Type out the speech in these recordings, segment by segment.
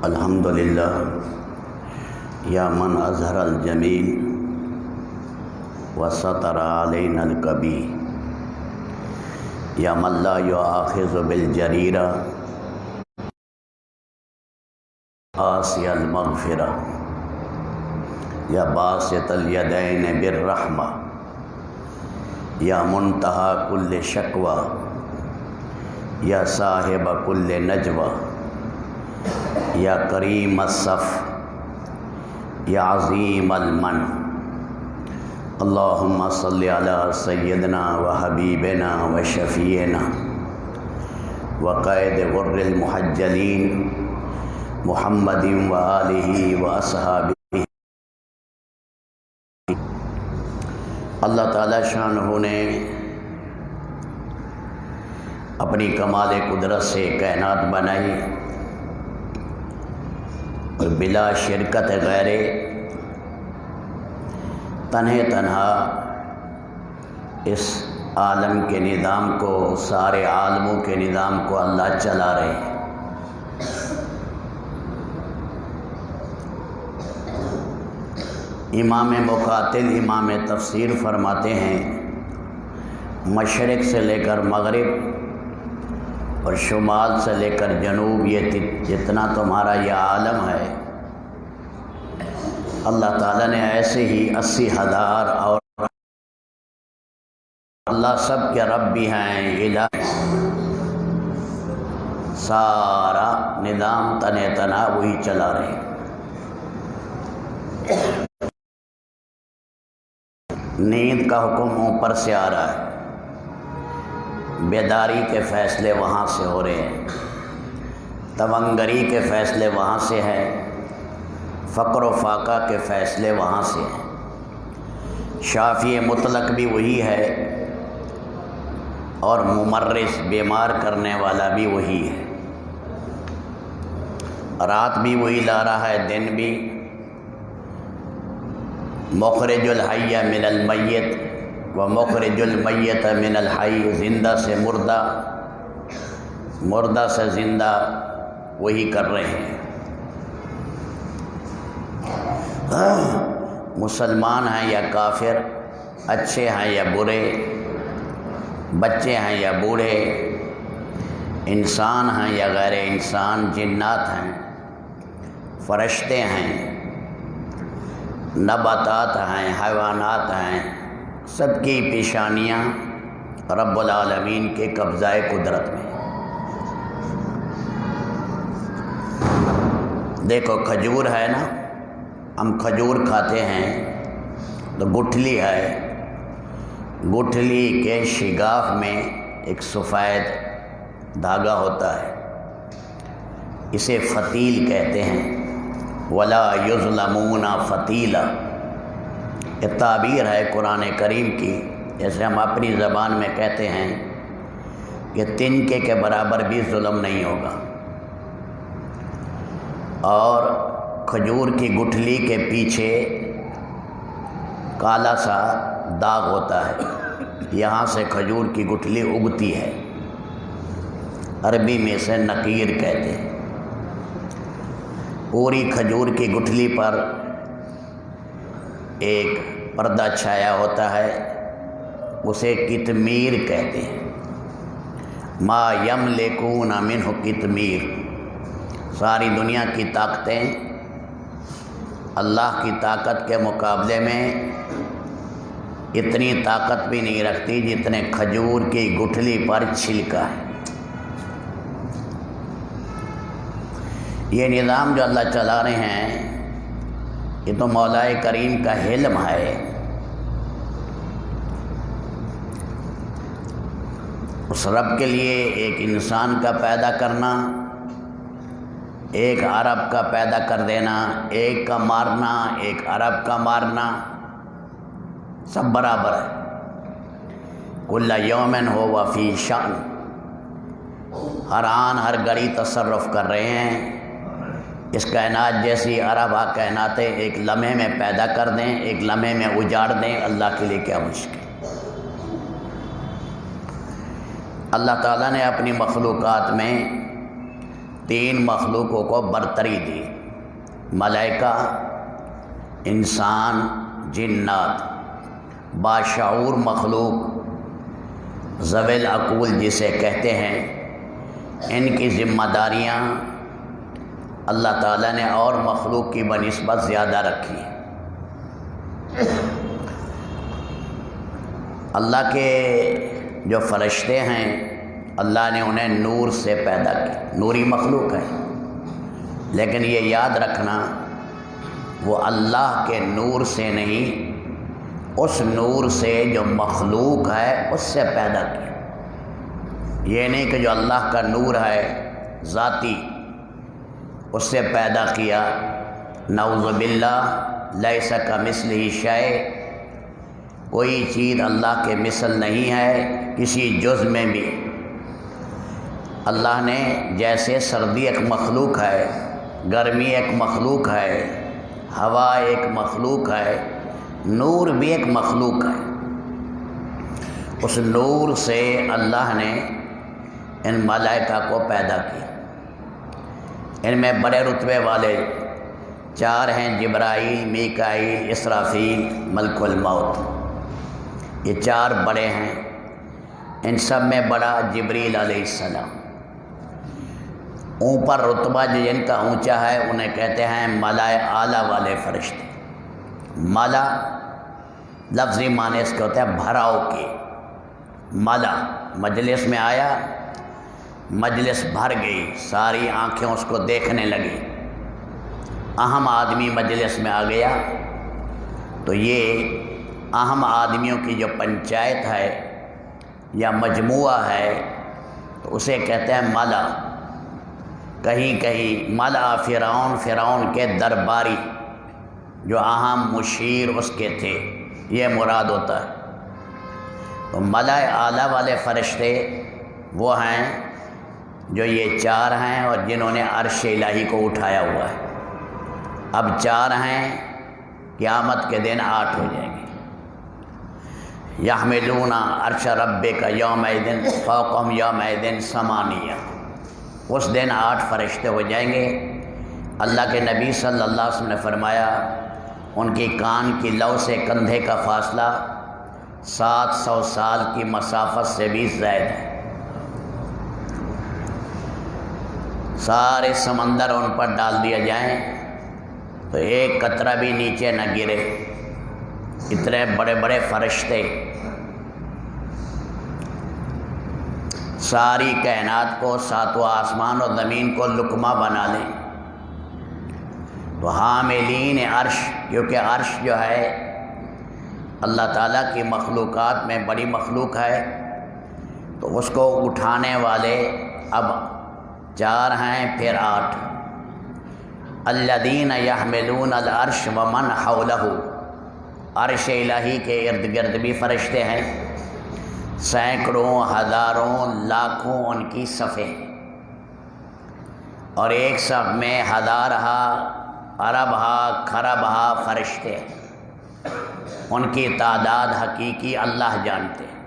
الحمدللہ یا من اظہر الجمیل وستر علینا الکبیر یا من لا یؤاخذ بالجریرہ آسی المغفرہ یا باسط الیدین بالرحمہ یا منتہا کل شکوہ یا صاحب کل نجوہ یا کریم الصف یا عظیم المن اللہم صلی علی سیدنا و حبیبنا و شفیعنا و قائد غر المحجلین محمد و آلہ و اصحابہ۔ اللہ تعالیٰ شانہ نے اپنی کمال قدرت سے کائنات بنائی اور بلا شرکت غیر تنہا اس عالم کے نظام کو، سارے عالموں کے نظام کو اللہ چلا رہے ہیں۔ امام مقاتل امام تفسیر فرماتے ہیں مشرق سے لے کر مغرب اور شمال سے لے کر جنوب، یہ جتنا تمہارا یہ عالم ہے، اللہ تعالیٰ نے ایسے ہی 80,000 اور اللہ سب کے رب بھی ہیں، الہ سارا نظام تنہا وہی چلا رہے ہیں۔ نیند کا حکم اوپر سے آ رہا ہے، بیداری کے فیصلے وہاں سے ہو رہے ہیں، تونگری کے فیصلے وہاں سے ہیں، فقر و فاقہ کے فیصلے وہاں سے ہیں۔ شافی مطلق بھی وہی ہے اور ممرض بیمار کرنے والا بھی وہی ہے، رات بھی وہی لا رہا ہے، دن بھی۔ مخرج الحی من المیت و مخرج المیت من الحی، زندہ سے مردہ، مردہ سے زندہ وہی کر رہے ہیں۔ مسلمان ہیں یا کافر، اچھے ہیں یا برے، بچے ہیں یا بوڑھے، انسان ہیں یا غیر انسان، جنات ہیں، فرشتے ہیں، نباتات ہیں، حیوانات ہیں، سب کی پیشانیاں رب العالمین کے قبضہ قدرت میں۔ دیکھو کھجور ہے نا، ہم کھجور کھاتے ہیں تو گٹھلی ہے، گٹھلی کے شگاف میں ایک سفید دھاگا ہوتا ہے، اسے فتیل کہتے ہیں۔ وَلَا يُظْلَمُونَ فَتِيلًا، یہ تعبیر ہے قرآن کریم کی، جیسے ہم اپنی زبان میں کہتے ہیں کہ تنکے کے برابر بھی ظلم نہیں ہوگا۔ اور کھجور کی گٹھلی کے پیچھے کالا سا داغ ہوتا ہے، یہاں سے کھجور کی گٹھلی اگتی ہے، عربی میں اسے نقیر کہتے ہیں۔ پوری کھجور کی گٹھلی پر ایک پردہ چھایا ہوتا ہے، اسے قطمیر کہتے ہیں۔ ما یملکون منہ قطمیر، ساری دنیا کی طاقتیں اللہ کی طاقت کے مقابلے میں اتنی طاقت بھی نہیں رکھتی جتنے کھجور کی گٹھلی پر چھلکا ہے۔ یہ نظام جو اللہ چلا رہے ہیں، یہ تو مولا کریم کا حلم ہے۔ اس رب کے لیے ایک انسان کا پیدا کرنا، ایک عرب کا پیدا کر دینا، ایک کا مارنا، ایک عرب کا مارنا، سب برابر ہے۔ کل یوم ہو فی شأن، ہر آن ہر گھڑی تصرف کر رہے ہیں۔ اس کائنات جیسی عرب کائناتیں ایک لمحے میں پیدا کر دیں، ایک لمحے میں اجاڑ دیں، اللہ کے لیے کیا مشکل۔ اللہ تعالیٰ نے اپنی مخلوقات میں 3 مخلوقوں کو برتری دی، ملائکہ، انسان، جنات، باشعور مخلوق ذوی العقول جسے کہتے ہیں، ان کی ذمہ داریاں اللہ تعالیٰ نے اور مخلوق کی بنسبت زیادہ رکھی ہیں۔ اللہ کے جو فرشتے ہیں اللہ نے انہیں نور سے پیدا کی، نوری مخلوق ہے، لیکن یہ یاد رکھنا وہ اللہ کے نور سے نہیں، اس نور سے جو مخلوق ہے اس سے پیدا کیا۔ یہ نہیں کہ جو اللہ کا نور ہے ذاتی اس سے پیدا کیا، نعوذ باللہ، لیس کمثلہ شیء، کوئی چیز اللہ کے مثل نہیں ہے کسی جز میں بھی۔ اللہ نے جیسے سردی ایک مخلوق ہے، گرمی ایک مخلوق ہے، ہوا ایک مخلوق ہے، نور بھی ایک مخلوق ہے، اس نور سے اللہ نے ان ملائکہ کو پیدا کیا۔ ان میں بڑے رتبے والے 4 ہیں، جبرائیل، میکائیل، اسرافیل، ملک الموت، یہ 4 بڑے ہیں۔ ان سب میں بڑا جبریل علیہ السلام۔ اوپر رتبہ جن کا اونچا ہے انہیں کہتے ہیں ملائے اعلیٰ والے فرشتے۔ ملا لفظی معنی اس کے ہوتا ہے بھراؤ کے، ملا مجلس میں آیا، مجلس بھر گئی، ساری آنکھیں اس کو دیکھنے لگی، اہم آدمی مجلس میں آ گیا، تو یہ اہم آدمیوں کی جو پنچایت ہے یا مجموعہ ہے تو اسے کہتے ہیں ملا۔ کہیں کہیں ملا فرعون کے درباری جو اہم مشیر اس کے تھے، یہ مراد ہوتا ہے۔ تو ملائے اعلیٰ والے فرشتے وہ ہیں جو یہ 4 ہیں اور جنہوں نے عرش الہی کو اٹھایا ہوا ہے۔ اب 4 ہیں، قیامت کے دن 8 ہو جائیں گے۔ یحملون عرش ربک یومئذ فوقہم یومئذ ثمانیہ، اس دن 8 فرشتے ہو جائیں گے۔ اللہ کے نبی صلی اللہ علیہ وسلم نے فرمایا ان کی کان کی لو سے کندھے کا فاصلہ 700 سال کی مسافت سے بھی زائد ہے۔ سارے سمندر ان پر ڈال دیا جائیں تو ایک قطرہ بھی نیچے نہ گرے، اتنے بڑے بڑے فرشتے ساری کائنات کو، 7 آسمان اور زمین کو لقمہ بنا لیں۔ تو حاملین عرش، کیونکہ عرش جو ہے اللہ تعالیٰ کی مخلوقات میں بڑی مخلوق ہے، تو اس کو اٹھانے والے اب 4 ہیں، پھر 8۔ الذین یحملون العرش ومن حولہ، عرش الہی کے ارد گرد بھی فرشتے ہیں، سینکڑوں، ہزاروں، لاکھوں ان کی صفیں، اور ایک صف میں ہزارہا، اربہا، کھربہا فرشتے، ان کی تعداد حقیقی اللہ جانتے ہیں۔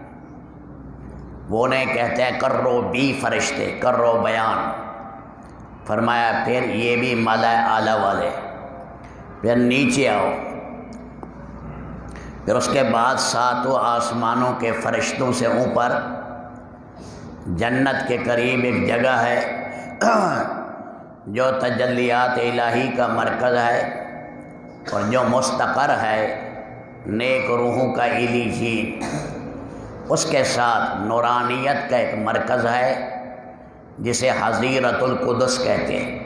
وہ انہیں کہتے ہیں کرو بھی فرشتے، کرو بیان۔ فرمایا پھر یہ بھی ملائے اعلیٰ والے، پھر نیچے آؤ، پھر اس کے بعد 7 آسمانوں کے فرشتوں سے اوپر جنت کے قریب ایک جگہ ہے جو تجلیات الہی کا مرکز ہے اور جو مستقر ہے نیک روحوں کا علیجین، اس کے ساتھ نورانیت کا ایک مرکز ہے جسے حضیرت القدس کہتے ہیں۔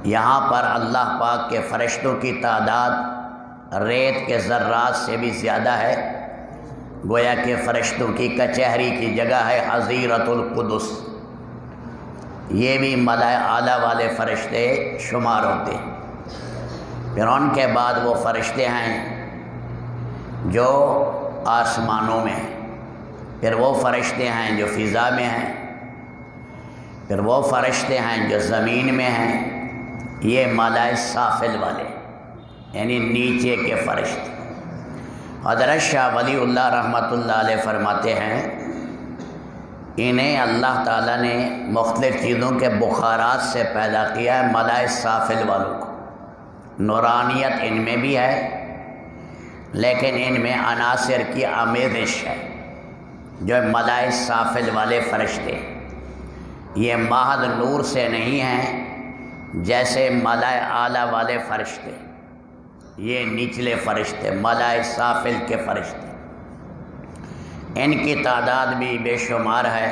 یہاں پر اللہ پاک کے فرشتوں کی تعداد ریت کے ذرات سے بھی زیادہ ہے، گویا کہ فرشتوں کی کچہری کی جگہ ہے حضیرت القدس۔ یہ بھی ملائے اعلیٰ والے فرشتے شمار ہوتے ہیں۔ پھر ان کے بعد وہ فرشتے ہیں جو آسمانوں میں ہیں، پھر وہ فرشتے ہیں جو فضا میں ہیں، پھر وہ فرشتے ہیں جو زمین میں ہیں، یہ ملائے سافل والے یعنی نیچے کے فرشتے۔ حضرت شاہ ولی اللہ رحمۃ اللہ علیہ فرماتے ہیں انہیں اللہ تعالیٰ نے مختلف چیزوں کے بخارات سے پیدا کیا ہے، ملائے سافل والوں کو۔ نورانیت ان میں بھی ہے، لیکن ان میں عناصر کی آمیزش ہے۔ جو ملائے سافل والے فرشتے یہ محض نور سے نہیں ہیں جیسے ملائے اعلیٰ والے فرشتے، یہ نچلے فرشتے ملائے سافل کے فرشتے، ان کی تعداد بھی بے شمار ہے۔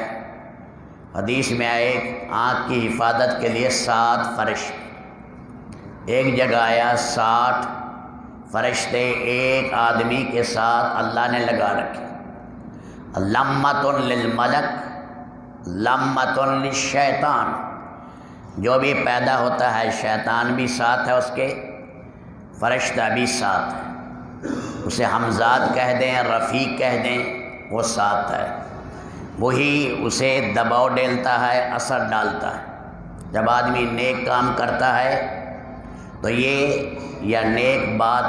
حدیث میں ایک آنکھ کی حفاظت کے لیے 7 فرشتے، ایک جگہ آیا 60 فرشتے ایک آدمی کے ساتھ اللہ نے لگا رکھے۔ لمۃ للملک لمۃ للشیطان، جو بھی پیدا ہوتا ہے شیطان بھی ساتھ ہے، اس کے فرشتہ بھی ساتھ ہے، اسے حمزات کہہ دیں رفیق کہہ دیں، وہ ساتھ ہے، وہی اسے دباؤ ڈالتا ہے، اثر ڈالتا ہے۔ جب آدمی نیک کام کرتا ہے تو یہ نیک بات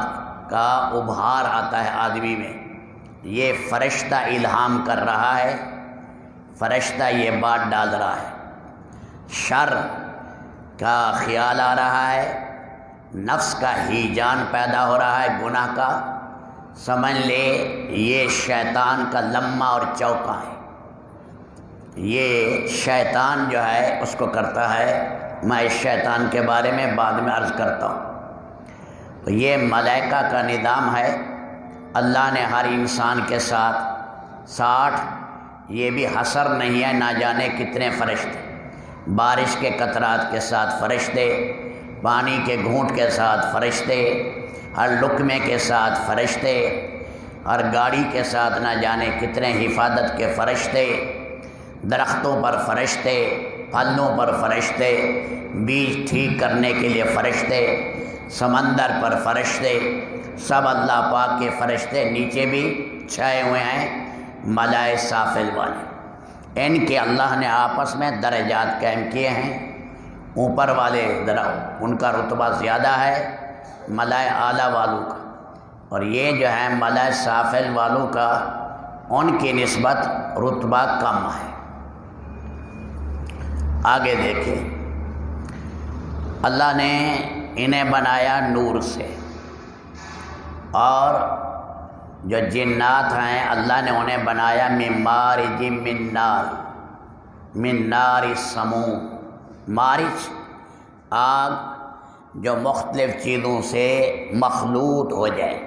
کا ابھار آتا ہے آدمی میں، یہ فرشتہ الہام کر رہا ہے، فرشتہ یہ بات ڈال رہا ہے۔ شر کا خیال آ رہا ہے، نفس کا ہیجان پیدا ہو رہا ہے گناہ کا، سمجھ لے یہ شیطان کا لمحہ اور چوکا ہے، یہ شیطان جو ہے اس کو کرتا ہے۔ میں اس شیطان کے بارے میں بعد میں عرض کرتا ہوں۔ تو یہ ملائکہ کا نظام ہے، اللہ نے ہر انسان کے ساتھ 60، یہ بھی حصر نہیں ہے، نہ جانے کتنے فرشتے، بارش کے قطرات کے ساتھ فرشتے، پانی کے گھونٹ کے ساتھ فرشتے، ہر لقمے کے ساتھ فرشتے، ہر گاڑی کے ساتھ نہ جانے کتنے حفاظت کے فرشتے، درختوں پر فرشتے، پھلوں پر فرشتے، بیج ٹھیک کرنے کے لیے فرشتے، سمندر پر فرشتے، سب اللہ پاک کے فرشتے نیچے بھی چھائے ہوئے ہیں، ملائے سافل والے۔ ان کے اللہ نے آپس میں درجات قائم کیے ہیں، اوپر والے ان کا رتبہ زیادہ ہے ملائے اعلیٰ والوں کا، اور یہ جو ہے ملائے سافل والوں کا ان کی نسبت رتبہ کم ہے۔ آگے دیکھیں، اللہ نے انہیں بنایا نور سے، اور جو جنات ہیں اللہ نے انہیں بنایا من مارج من نار، من نار السموم، مارج آگ جو مختلف چیزوں سے مخلوط ہو جائے۔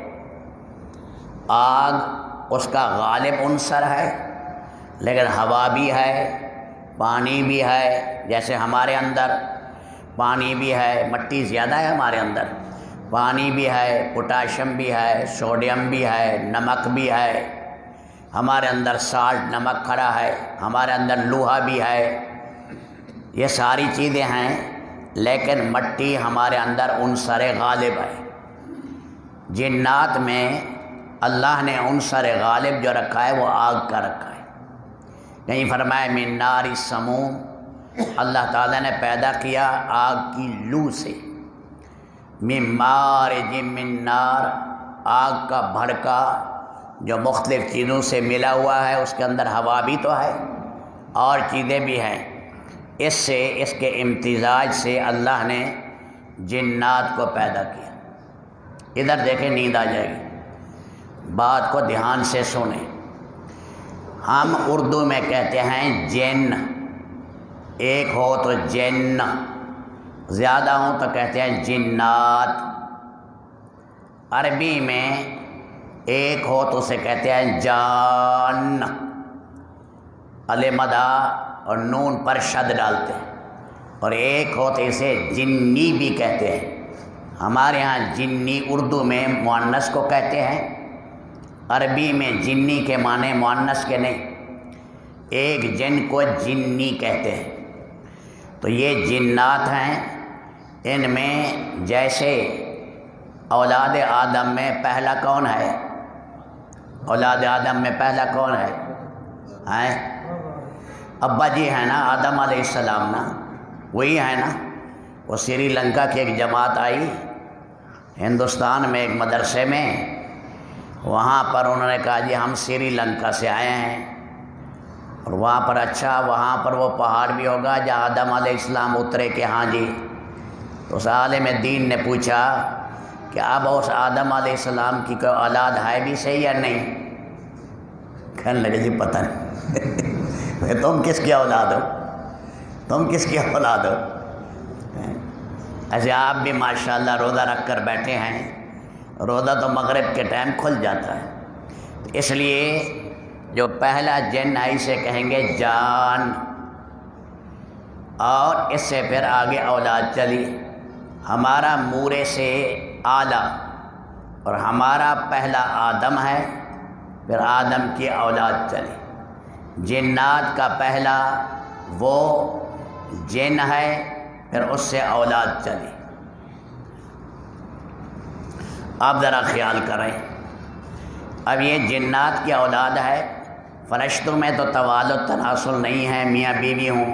آگ اس کا غالب عنصر ہے، لیکن ہوا بھی ہے، پانی بھی ہے، جیسے ہمارے اندر پانی بھی ہے، مٹی زیادہ ہے ہمارے اندر، پانی بھی ہے، پوٹاشیم بھی ہے، سوڈیم بھی ہے، نمک بھی ہے، ہمارے اندر سالٹ نمک کھڑا ہے، ہمارے اندر لوہا بھی ہے، یہ ساری چیزیں ہیں، لیکن مٹی ہمارے اندر عنصر غالب ہے۔ جنات میں اللہ نے عنصر غالب جو رکھا ہے وہ آگ کا رکھا ہے۔ کہیں فرمایا من نار السموم، اللہ تعالیٰ نے پیدا کیا آگ کی لو سے، من مارج من نار، آگ کا بھڑکا جو مختلف چیزوں سے ملا ہوا ہے، اس کے اندر ہوا بھی تو ہے اور چیزیں بھی ہیں، اس کے امتزاج سے اللہ نے جنات کو پیدا کیا۔ ادھر دیکھیں، نیند آ جائے گی، بات کو دھیان سے سنیں۔ ہم اردو میں کہتے ہیں جن، ایک ہو تو جن، زیادہ ہوں تو کہتے ہیں جنات۔ عربی میں ایک ہو تو اسے کہتے ہیں جان، الف مدہ اور نون پر شد ڈالتے ہیں، اور ایک ہو تو اسے جنی بھی کہتے ہیں۔ ہمارے ہاں جنی اردو میں مؤنث کو کہتے ہیں، عربی میں جنی کے معنی مؤنث کے نہیں، ایک جن کو جنی کہتے ہیں۔ تو یہ جنات ہیں، ان میں جیسے اولاد آدم میں پہلا کون ہے؟ اولاد آدم میں پہلا کون ہے؟ ابا جی ہے نا، آدم علیہ السلام نا، وہی ہے نا۔ وہ سری لنکا کی ایک جماعت آئی ہندوستان میں ایک مدرسے میں، وہاں پر انہوں نے کہا جی ہم سری لنکا سے آئے ہیں، اور وہاں پر اچھا وہاں پر وہ پہاڑ بھی ہوگا جہاں آدم علیہ السلام اترے کہ ہاں جی. تو اس عالم دین نے پوچھا کہ اب اس آدم علیہ السلام کی کوئی اولاد ہے بھی صحیح یا نہیں؟ کہنے لگے جی پتہ نہیں. تم کس کی اولاد ہو؟ تم کس کی اولاد ہو؟ ایسے آپ بھی ماشاءاللہ روزہ رکھ کر بیٹھے ہیں. روزہ تو مغرب کے ٹائم کھل جاتا ہے. اس لیے جو پہلا جن ہے اسے کہیں گے جان، اور اس سے پھر آگے اولاد چلی. ہمارا مورے سے اعلیٰ اور ہمارا پہلا آدم ہے، پھر آدم کی اولاد چلی. جنات کا پہلا وہ جن ہے، پھر اس سے اولاد چلی. آپ ذرا خیال کریں، اب یہ جنات کی اولاد ہے. فرشتوں میں تو توالد تناسل نہیں ہے، میاں بیوی ہوں،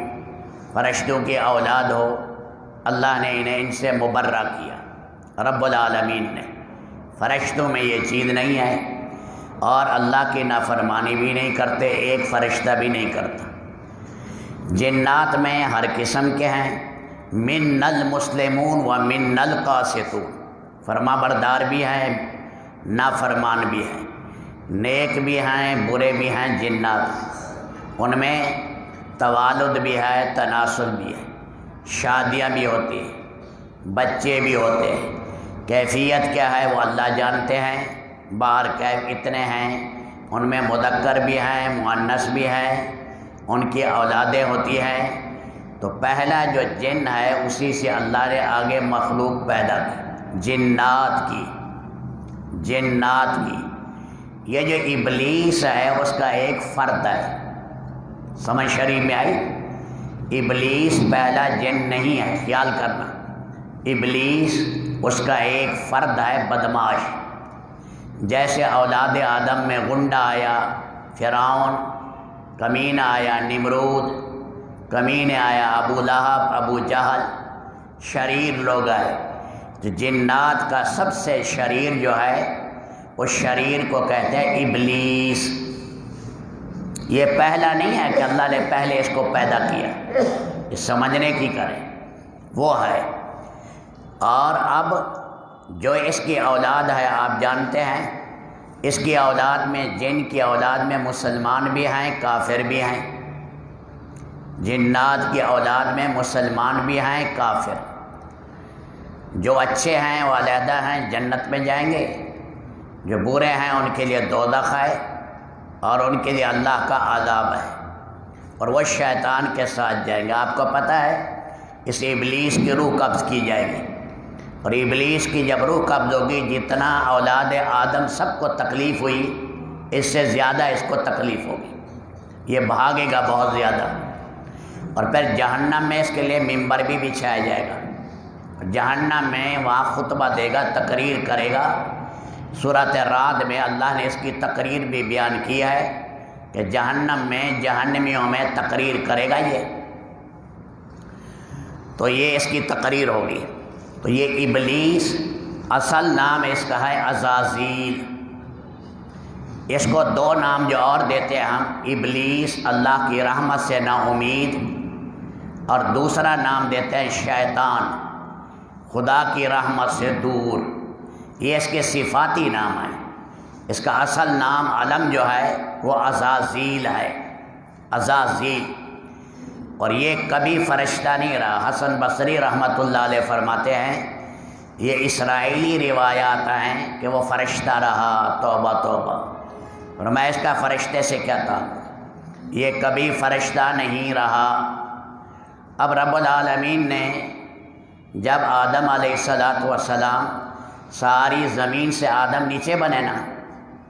فرشتوں کی اولاد ہو. اللہ نے انہیں ان سے مبرہ کیا، رب العالمین نے. فرشتوں میں یہ چیز نہیں ہے، اور اللہ کی نافرمانی بھی نہیں کرتے، ایک فرشتہ بھی نہیں کرتا. جنات میں ہر قسم کے ہیں، من المسلمون و من القاسطون. فرما بردار بھی ہیں، نافرمان بھی ہیں، نیک بھی ہیں، برے بھی ہیں. جنات ان میں توالد بھی ہے، تناسل بھی ہے، شادیاں بھی ہوتی ہیں، بچے بھی ہوتے ہیں. کیفیت کیا ہے وہ اللہ جانتے ہیں. باہر کیف اتنے ہیں، ان میں مذکر بھی ہیں، مؤنث بھی ہیں، ان کی اولادیں ہوتی ہیں. تو پہلا جو جن ہے اسی سے اللہ نے آگے مخلوق پیدا کی، جنات کی. یہ جو ابلیس ہے اس کا ایک فرد ہے. سمجھ شریف میں آئی؟ ابلیس پہلا جن نہیں ہے، خیال کرنا. ابلیس اس کا ایک فرد ہے، بدماش. جیسے اولاد آدم میں غنڈہ آیا فرعون، کمینہ آیا نمرود، کمینے آیا ابو لہب، ابو جہل، شریر لوگ آئے. تو جنات کا سب سے شریر جو ہے اس شریر کو کہتے ہیں ابلیس. یہ پہلا نہیں ہے کہ اللہ نے پہلے اس کو پیدا کیا، یہ سمجھنے کی کریں، وہ ہے. اور اب جو اس کی اولاد ہے آپ جانتے ہیں، اس کی اولاد میں، جن کی اولاد میں مسلمان بھی ہیں، کافر بھی ہیں. جنات کی اولاد میں مسلمان بھی ہیں، کافر. جو اچھے ہیں وہ علیحدہ ہیں، جنت میں جائیں گے. جو برے ہیں ان کے لیے دوزخ ہے، اور ان کے لیے اللہ کا عذاب ہے، اور وہ شیطان کے ساتھ جائیں گے. آپ کو پتہ ہے اس ابلیس کی روح قبض کی جائے گی، اور ابلیس کی جب روح قبض ہوگی جتنا اولاد آدم سب کو تکلیف ہوئی اس سے زیادہ اس کو تکلیف ہوگی. یہ بھاگے گا بہت زیادہ. اور پھر جہنم میں اس کے لیے ممبر بھی بچھایا جائے گا. جہنم میں وہاں خطبہ دے گا، تقریر کرے گا. سورۃ رعد میں اللہ نے اس کی تقریر بھی بیان کی ہے کہ جہنم میں جہنمیوں میں تقریر کرے گا یہ. تو یہ اس کی تقریر ہوگی. تو یہ ابلیس اصل نام اس کا ہے عزازیل. اس کو دو نام جو اور دیتے ہیں ہم، ابلیس اللہ کی رحمت سے نا امید، اور دوسرا نام دیتے ہیں شیطان خدا کی رحمت سے دور. یہ اس کے صفاتی نام ہیں. اس کا اصل نام علم جو ہے وہ عزازیل ہے، عزازیل. اور یہ کبھی فرشتہ نہیں رہا. حسن بصری رحمۃ اللہ علیہ فرماتے ہیں یہ اسرائیلی روایات ہیں کہ وہ فرشتہ رہا. توبہ توبہ. اور میں اس کا فرشتے سے کیا تعلق؟ یہ کبھی فرشتہ نہیں رہا. اب رب العالمین نے جب آدم علیہ السلام ساری زمین سے آدم نیچے بنے نا،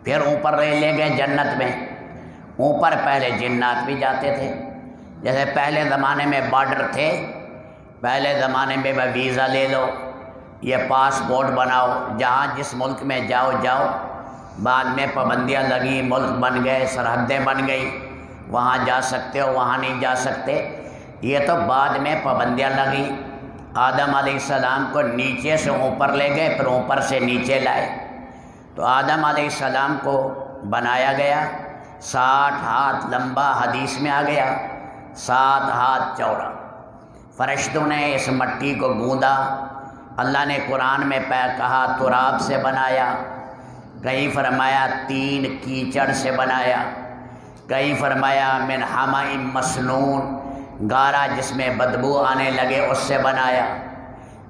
پھر اوپر لے گئے جنت میں. اوپر پہلے جنات بھی جاتے تھے. جیسے پہلے زمانے میں بارڈر تھے، پہلے زمانے میں ویزا لے لو، یہ پاسپورٹ بناؤ، جہاں جس ملک میں جاؤ. بعد میں پابندیاں لگی، ملک بن گئے، سرحدیں بن گئی، وہاں جا سکتے ہو، وہاں نہیں جا سکتے. یہ تو بعد میں پابندیاں لگی. آدم علیہ السلام کو نیچے سے اوپر لے گئے، پھر اوپر سے نیچے لائے. تو آدم علیہ السلام کو بنایا گیا، 60 ہاتھ لمبا، حدیث میں آ گیا 7 ہاتھ چوڑا۔ فرشتوں نے اس مٹی کو گوندا، اللہ نے قرآن میں کہا تراب سے بنایا، کہیں فرمایا 3 کیچڑ سے بنایا، کہیں فرمایا من حمأ مسنون، گارا جس میں بدبو آنے لگے اس سے بنایا،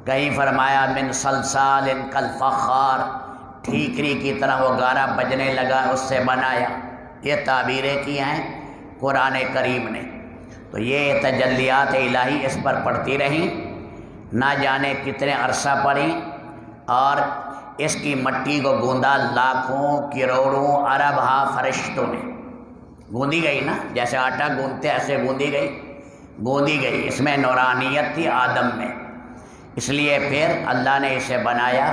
کہیں فرمایا من صلصال کالفخار، ٹھیکری کی طرح وہ گارا بجنے لگا اس سے بنایا۔ یہ تعبیریں کی ہیں قرآن کریم نے۔ تو یہ تجلیات الہی اس پر پڑتی رہیں، نہ جانے کتنے عرصہ پڑیں، اور اس کی مٹی کو گوندا لاکھوں کروڑوں ارب ہا فرشتوں نے۔ گوندی گئی نا، جیسے آٹا گوندتے ایسے گوندی گئی۔ اس میں نورانیت تھی آدم میں، اس لیے پھر اللہ نے اسے بنایا،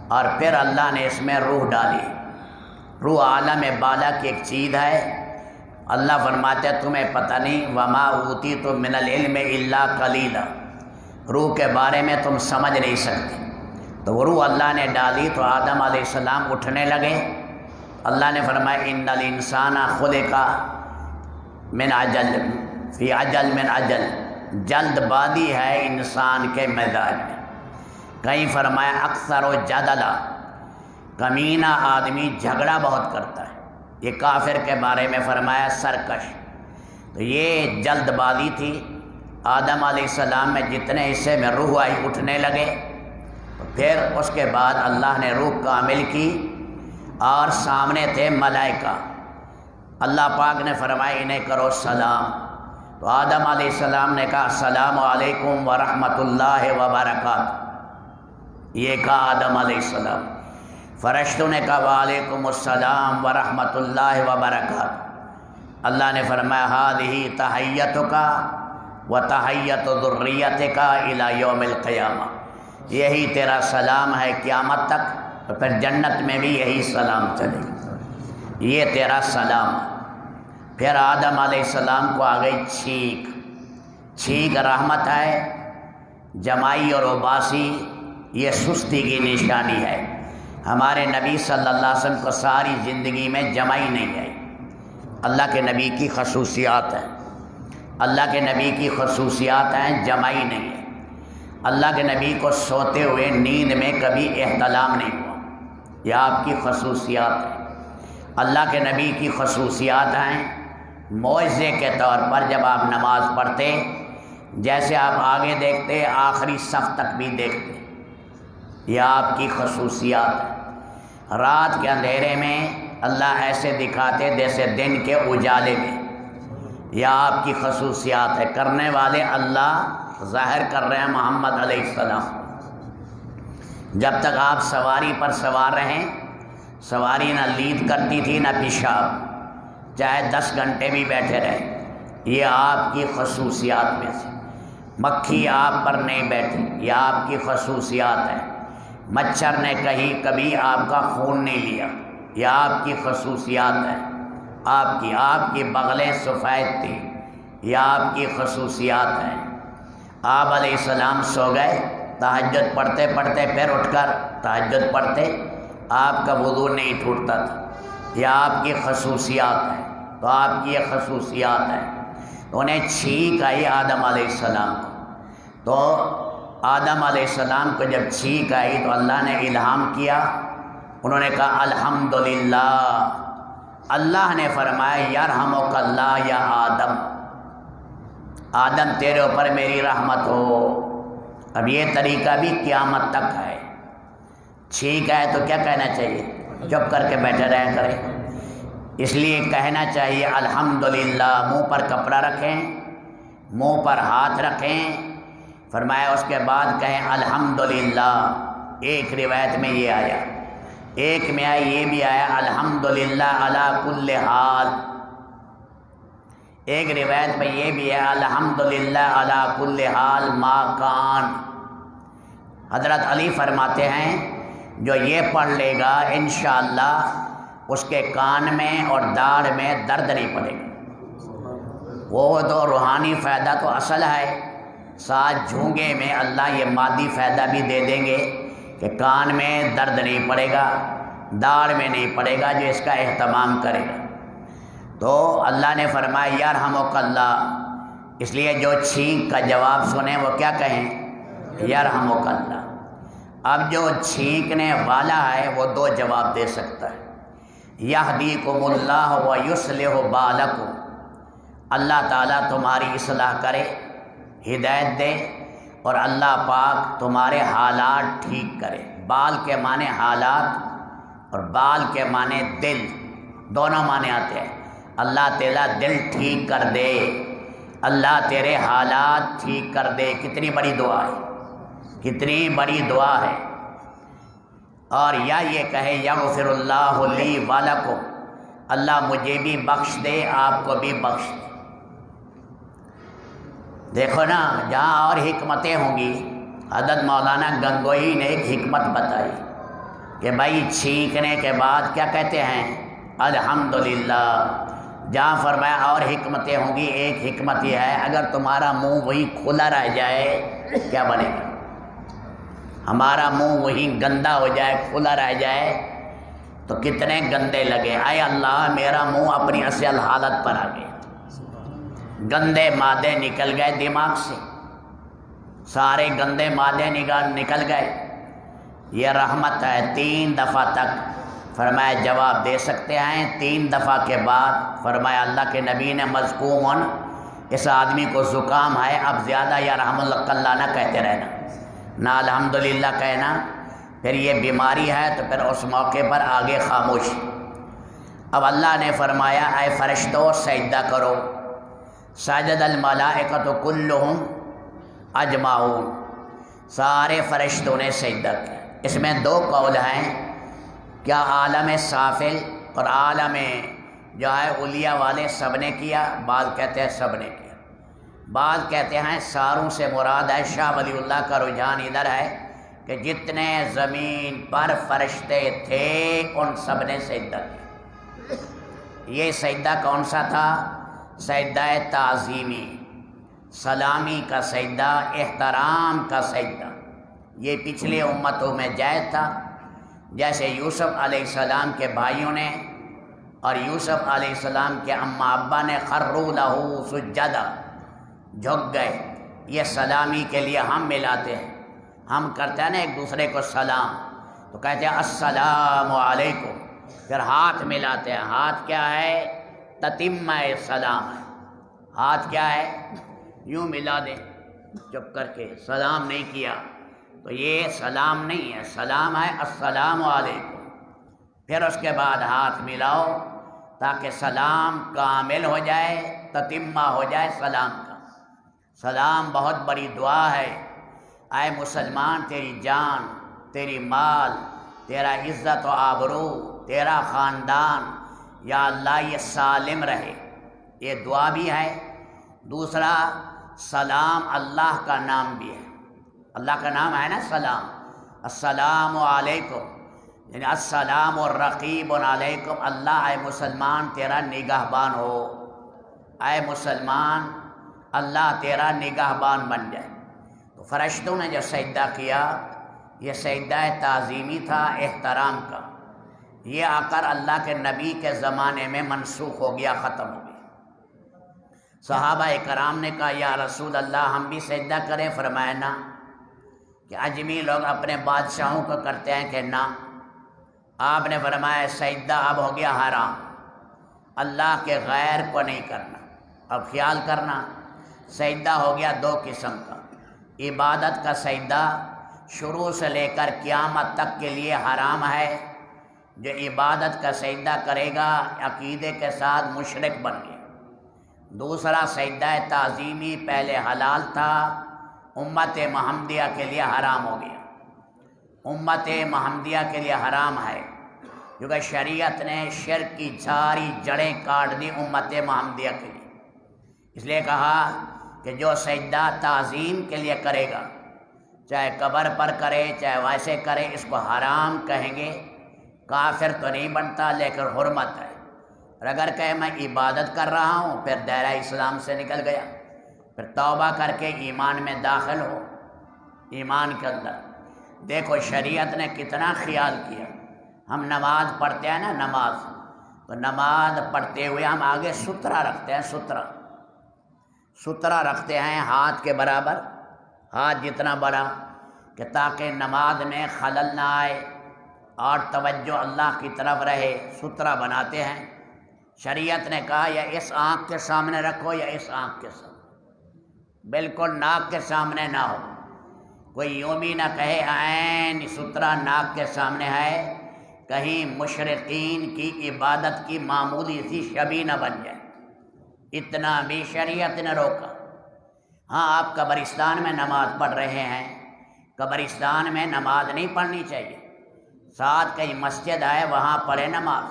اور پھر اللہ نے اس میں روح ڈالی۔ روح عالم بالا کی ایک چیز ہے۔ اللہ فرماتے تمہیں پتہ نہیں وما اوتیتم من العلم الا قلیلا، روح کے بارے میں تم سمجھ نہیں سکتے۔ تو وہ روح اللہ نے ڈالی تو آدم علیہ السلام اٹھنے لگے۔ اللہ نے فرمایا ان الانسان خلق من عجل فی عجل من عجل، جلد بازی ہے انسان کے مزاج میں۔ کہیں فرمایا اکثر و جدلا، کمینہ آدمی جھگڑا بہت کرتا ہے۔ یہ کافر کے بارے میں فرمایا سرکش۔ تو یہ جلد بازی تھی۔ آدم علیہ السلام میں جتنے حصے میں روح آئی اٹھنے لگے، پھر اس کے بعد اللہ نے روح کامل کی، اور سامنے تھے ملائکہ۔ اللہ پاک نے فرمایا انہیں کرو سلام، تو آدم علیہ السلام نے کہا السلام علیکم ورحمۃ اللہ وبرکاتہ، یہ کہا آدم علیہ السلام۔ فرشتوں نے کہا وعلیکم السلام ورحمۃ اللہ وبرکاتہ۔ اللہ نے فرمایا ھذہ تحیتک و تحیت ذریتک الی یوم القیامہ، یہی تیرا سلام ہے قیامت تک، تو پھر جنت میں بھی یہی سلام چلے گا، یہ تیرا سلام۔ پھر آدم علیہ السلام کو آ گئی چھینک رحمت ہے، جمائی اور اباسی یہ سستی کی نشانی ہے۔ ہمارے نبی صلی اللہ علیہ وسلم کو ساری زندگی میں جمائی نہیں آئی۔ اللہ کے نبی کی خصوصیات ہیں، اللہ کے نبی کی خصوصیات ہیں، جمائی نہیں ہے۔ اللہ کے نبی کو سوتے ہوئے نیند میں کبھی احتلام نہیں ہوا، یہ آپ کی خصوصیات ہیں۔ اللہ کے نبی کی خصوصیات ہیں معجزے کے طور پر جب آپ نماز پڑھتے جیسے آپ آگے دیکھتے آخری صف تک بھی دیکھتے، یہ آپ کی خصوصیات ہے۔ رات کے اندھیرے میں اللہ ایسے دکھاتے جیسے دن کے اجالے میں، یہ آپ کی خصوصیات ہے۔ کرنے والے اللہ ظاہر کر رہے ہیں محمد علیہ السلام۔ جب تک آپ سواری پر سوار رہیں، سواری نہ لید کرتی تھی نہ پیشاب، چاہے 10 گھنٹے بھی بیٹھے رہے، یہ آپ کی خصوصیات میں سے۔ مکھی آپ پر نہیں بیٹھی، یہ آپ کی خصوصیات ہے۔ مچھر نے کبھی آپ کا خون نہیں لیا، یہ آپ کی خصوصیات ہے۔ آپ کی بغلیں سفید تھی، یہ آپ کی خصوصیات ہیں۔ آپ علیہ السلام سو گئے، تہجد پڑھتے پڑھتے پھر اٹھ کر تہجد پڑھتے، آپ کا وضو نہیں ٹوٹتا تھا، یہ آپ کی خصوصیات ہیں۔ تو آپ کی یہ خصوصیات ہیں۔ تو انہیں چھینک آئی آدم علیہ السلام کو، تو آدم علیہ السلام کو جب چھینک آئی تو اللہ نے الہام کیا، انہوں نے کہا الحمدللہ۔ اللہ نے فرمایا یرحمک اللہ یا آدم، آدم تیرے اوپر میری رحمت ہو۔ اب یہ طریقہ بھی قیامت تک ہے۔ چھینک آئے تو کیا کہنا چاہیے؟ چپ کر کے بیٹھے رہا کریں۔ اس لیے کہنا چاہیے الحمدللہ، منہ پر کپڑا رکھیں، منہ پر ہاتھ رکھیں، فرمایا اس کے بعد کہیں الحمدللہ۔ ایک روایت میں یہ آیا، ایک میں آیا یہ بھی آیا الحمدللہ علی کل حال، ایک روایت میں یہ بھی ہے الحمدللہ علی کل حال ما کان۔ حضرت علی فرماتے ہیں جو یہ پڑھ لے گا انشاءاللہ اس کے کان میں اور داڑھ میں درد نہیں پڑے گا۔ وہ تو روحانی فائدہ تو اصل ہے، ساتھ جھونگے میں اللہ یہ مادی فائدہ بھی دے دیں گے کہ کان میں درد نہیں پڑے گا، داڑھ میں نہیں پڑے گا، جو اس کا اہتمام کرے گا۔ تو اللہ نے فرمایا یرحمک اللہ، اس لیے جو چھینک کا جواب سنیں وہ کیا کہیں؟ یرحمک اللہ۔ اب جو چھینکنے والا ہے وہ دو جواب دے سکتا ہے، یہدیکم اللہ و یصلح بالکم، اللہ تعالیٰ تمہاری اصلاح کرے، ہدایت دے، اور اللہ پاک تمہارے حالات ٹھیک کرے۔ بال کے معنی حالات اور بال کے معنی دل، دونوں معنی آتے ہیں۔ اللہ تیرا دل ٹھیک کر دے، اللہ تیرے حالات ٹھیک کر دے۔ کتنی بڑی دعا ہے، کتنی بڑی دعا ہے۔ اور یا یہ کہے یغفر اللہ لی ولکم، اللہ مجھے بھی بخش دے، آپ کو بھی بخش دے۔ دیکھو نا، جہاں اور حکمتیں ہوں گی، حضرت مولانا گنگوئی نے ایک حکمت بتائی کہ بھائی چھینکنے کے بعد کیا کہتے ہیں؟ الحمدللہ۔ جہاں فرمایا اور حکمتیں ہوں گی، ایک حکمت یہ ہے اگر تمہارا منہ وہی کھلا رہ جائے کیا بنے گا؟ ہمارا منہ وہی گندا ہو جائے، کھلا رہ جائے تو کتنے گندے لگے۔ اے اللہ میرا منہ اپنی اصل حالت پر آ گیا، گندے مادے نکل گئے دماغ سے، سارے گندے مادے نکل گئے۔ یہ رحمت ہے۔ 3 دفعہ تک فرمایا جواب دے سکتے ہیں، 3 دفعہ کے بعد فرمایا اللہ کے نبی نے مذکومن، اس آدمی کو زکام ہے، اب زیادہ یا رحم اللہ نہ کہتے رہنا، نہ الحمدللہ کہنا، پھر یہ بیماری ہے تو پھر اس موقع پر آگے خاموش۔ اب اللہ نے فرمایا اے فرشتوں سجدہ کرو، سجد الملائکۃ کلہم اجمعون، سارے فرشتوں نے سجدہ کیا۔ اس میں 2 قول ہیں، کیا عالم سافل اور عالم جو ہے علیہ والے سب نے کیا؟ بعض کہتے ہیں سب نے کیا، بعض کہتے ہیں ساروں سے مراد ہے۔ شاہ ولی اللہ کا رجحان ادھر ہے کہ جتنے زمین پر فرشتے تھے ان سب نے سجدہ کیا۔ یہ سجدہ کون سا تھا؟ سجدہ تعظیمی، سلامی کا سجدہ، احترام کا سجدہ۔ یہ پچھلے امتوں میں جائز تھا، جیسے یوسف علیہ السلام کے بھائیوں نے اور یوسف علیہ السلام کے اماں ابا نے خروا لہ سجدا، جھک گئے۔ یہ سلامی کے لیے ہم ملاتے ہیں، ہم کرتے ہیں نا ایک دوسرے کو سلام، تو کہتے ہیں السلام علیکم، پھر ہاتھ ملاتے ہیں۔ ہاتھ کیا ہے؟ تتمہ سلام ہے۔ ہاتھ کیا ہے؟ یوں ملا دیں چپ کر کے، سلام نہیں کیا تو یہ سلام نہیں ہے، سلام ہے السلام علیکم۔ پھر اس کے بعد ہاتھ ملاؤ تاکہ سلام کامل ہو جائے، تتمہ ہو جائے سلام کا۔ سلام بہت بڑی دعا ہے۔ اے مسلمان تیری جان، تیری مال، تیرا عزت و آبرو، تیرا خاندان یا اللہ یہ سالم رہے، یہ دعا بھی ہے۔ دوسرا سلام اللہ کا نام بھی ہے، اللہ کا نام ہے نا سلام، السلام علیکم، یعنی السلام الرقیب علیکم، اللہ اے مسلمان تیرا نگہبان ہو، اے مسلمان اللہ تیرا نگہبان بن جائے۔ تو فرشتوں نے جو سجدہ کیا یہ سجدہ تعظیمی تھا، احترام کا۔ یہ آ کر اللہ کے نبی کے زمانے میں منسوخ ہو گیا، ختم ہو گیا۔ صحابہ کرام نے کہا یا رسول اللہ ہم بھی سجدہ کریں؟ فرمایا نہ، کہ اجمی لوگ اپنے بادشاہوں کو کرتے ہیں کہ نہ۔ آپ نے فرمایا سجدہ اب ہو گیا حرام، اللہ کے غیر کو نہیں کرنا۔ اب خیال کرنا، سجدہ ہو گیا 2 قسم کا۔ عبادت کا سجدہ شروع سے لے کر قیامت تک کے لیے حرام ہے، جو عبادت کا سجدہ کرے گا عقیدے کے ساتھ مشرک بن گیا۔ دوسرا سجدہ تعظیمی پہلے حلال تھا، امت محمدیہ کے لیے حرام ہو گیا۔ امت محمدیہ کے لیے حرام ہے کیونکہ شریعت نے شرک کی ساری جڑیں کاٹ دی امت محمدیہ کے لیے۔ اس لیے کہا کہ جو سجدہ تعظیم کے لیے کرے گا، چاہے قبر پر کرے چاہے ویسے کرے، اس کو حرام کہیں گے۔ کافر تو نہیں بنتا لیکن حرمت ہے۔ اور اگر کہے میں عبادت کر رہا ہوں پھر دائرہ اسلام سے نکل گیا، پھر توبہ کر کے ایمان میں داخل ہو، ایمان کے اندر۔ دیکھو شریعت نے کتنا خیال کیا۔ ہم نماز پڑھتے ہیں نا، نماز تو نماز پڑھتے ہوئے ہم آگے سترہ رکھتے ہیں، سترہ رکھتے ہیں ہاتھ کے برابر، ہاتھ جتنا بڑا، کہ تاکہ نماز میں خلل نہ آئے اور توجہ اللہ کی طرف رہے، سترہ بناتے ہیں۔ شریعت نے کہا یا اس آنکھ کے سامنے رکھو یا اس آنکھ کے سامنے، بالکل ناک کے سامنے نہ ہو، کوئی یوں بھی نہ کہے عین سترہ ناک کے سامنے ہے، کہیں مشرقین کی عبادت کی معمولی سی شبیہ نہ بن جائے، اتنا بھی شریعت نے روکا۔ ہاں آپ قبرستان میں نماز پڑھ رہے ہیں، قبرستان میں نماز نہیں پڑھنی چاہیے، ساتھ کہیں مسجد ہے وہاں پڑھے نماز،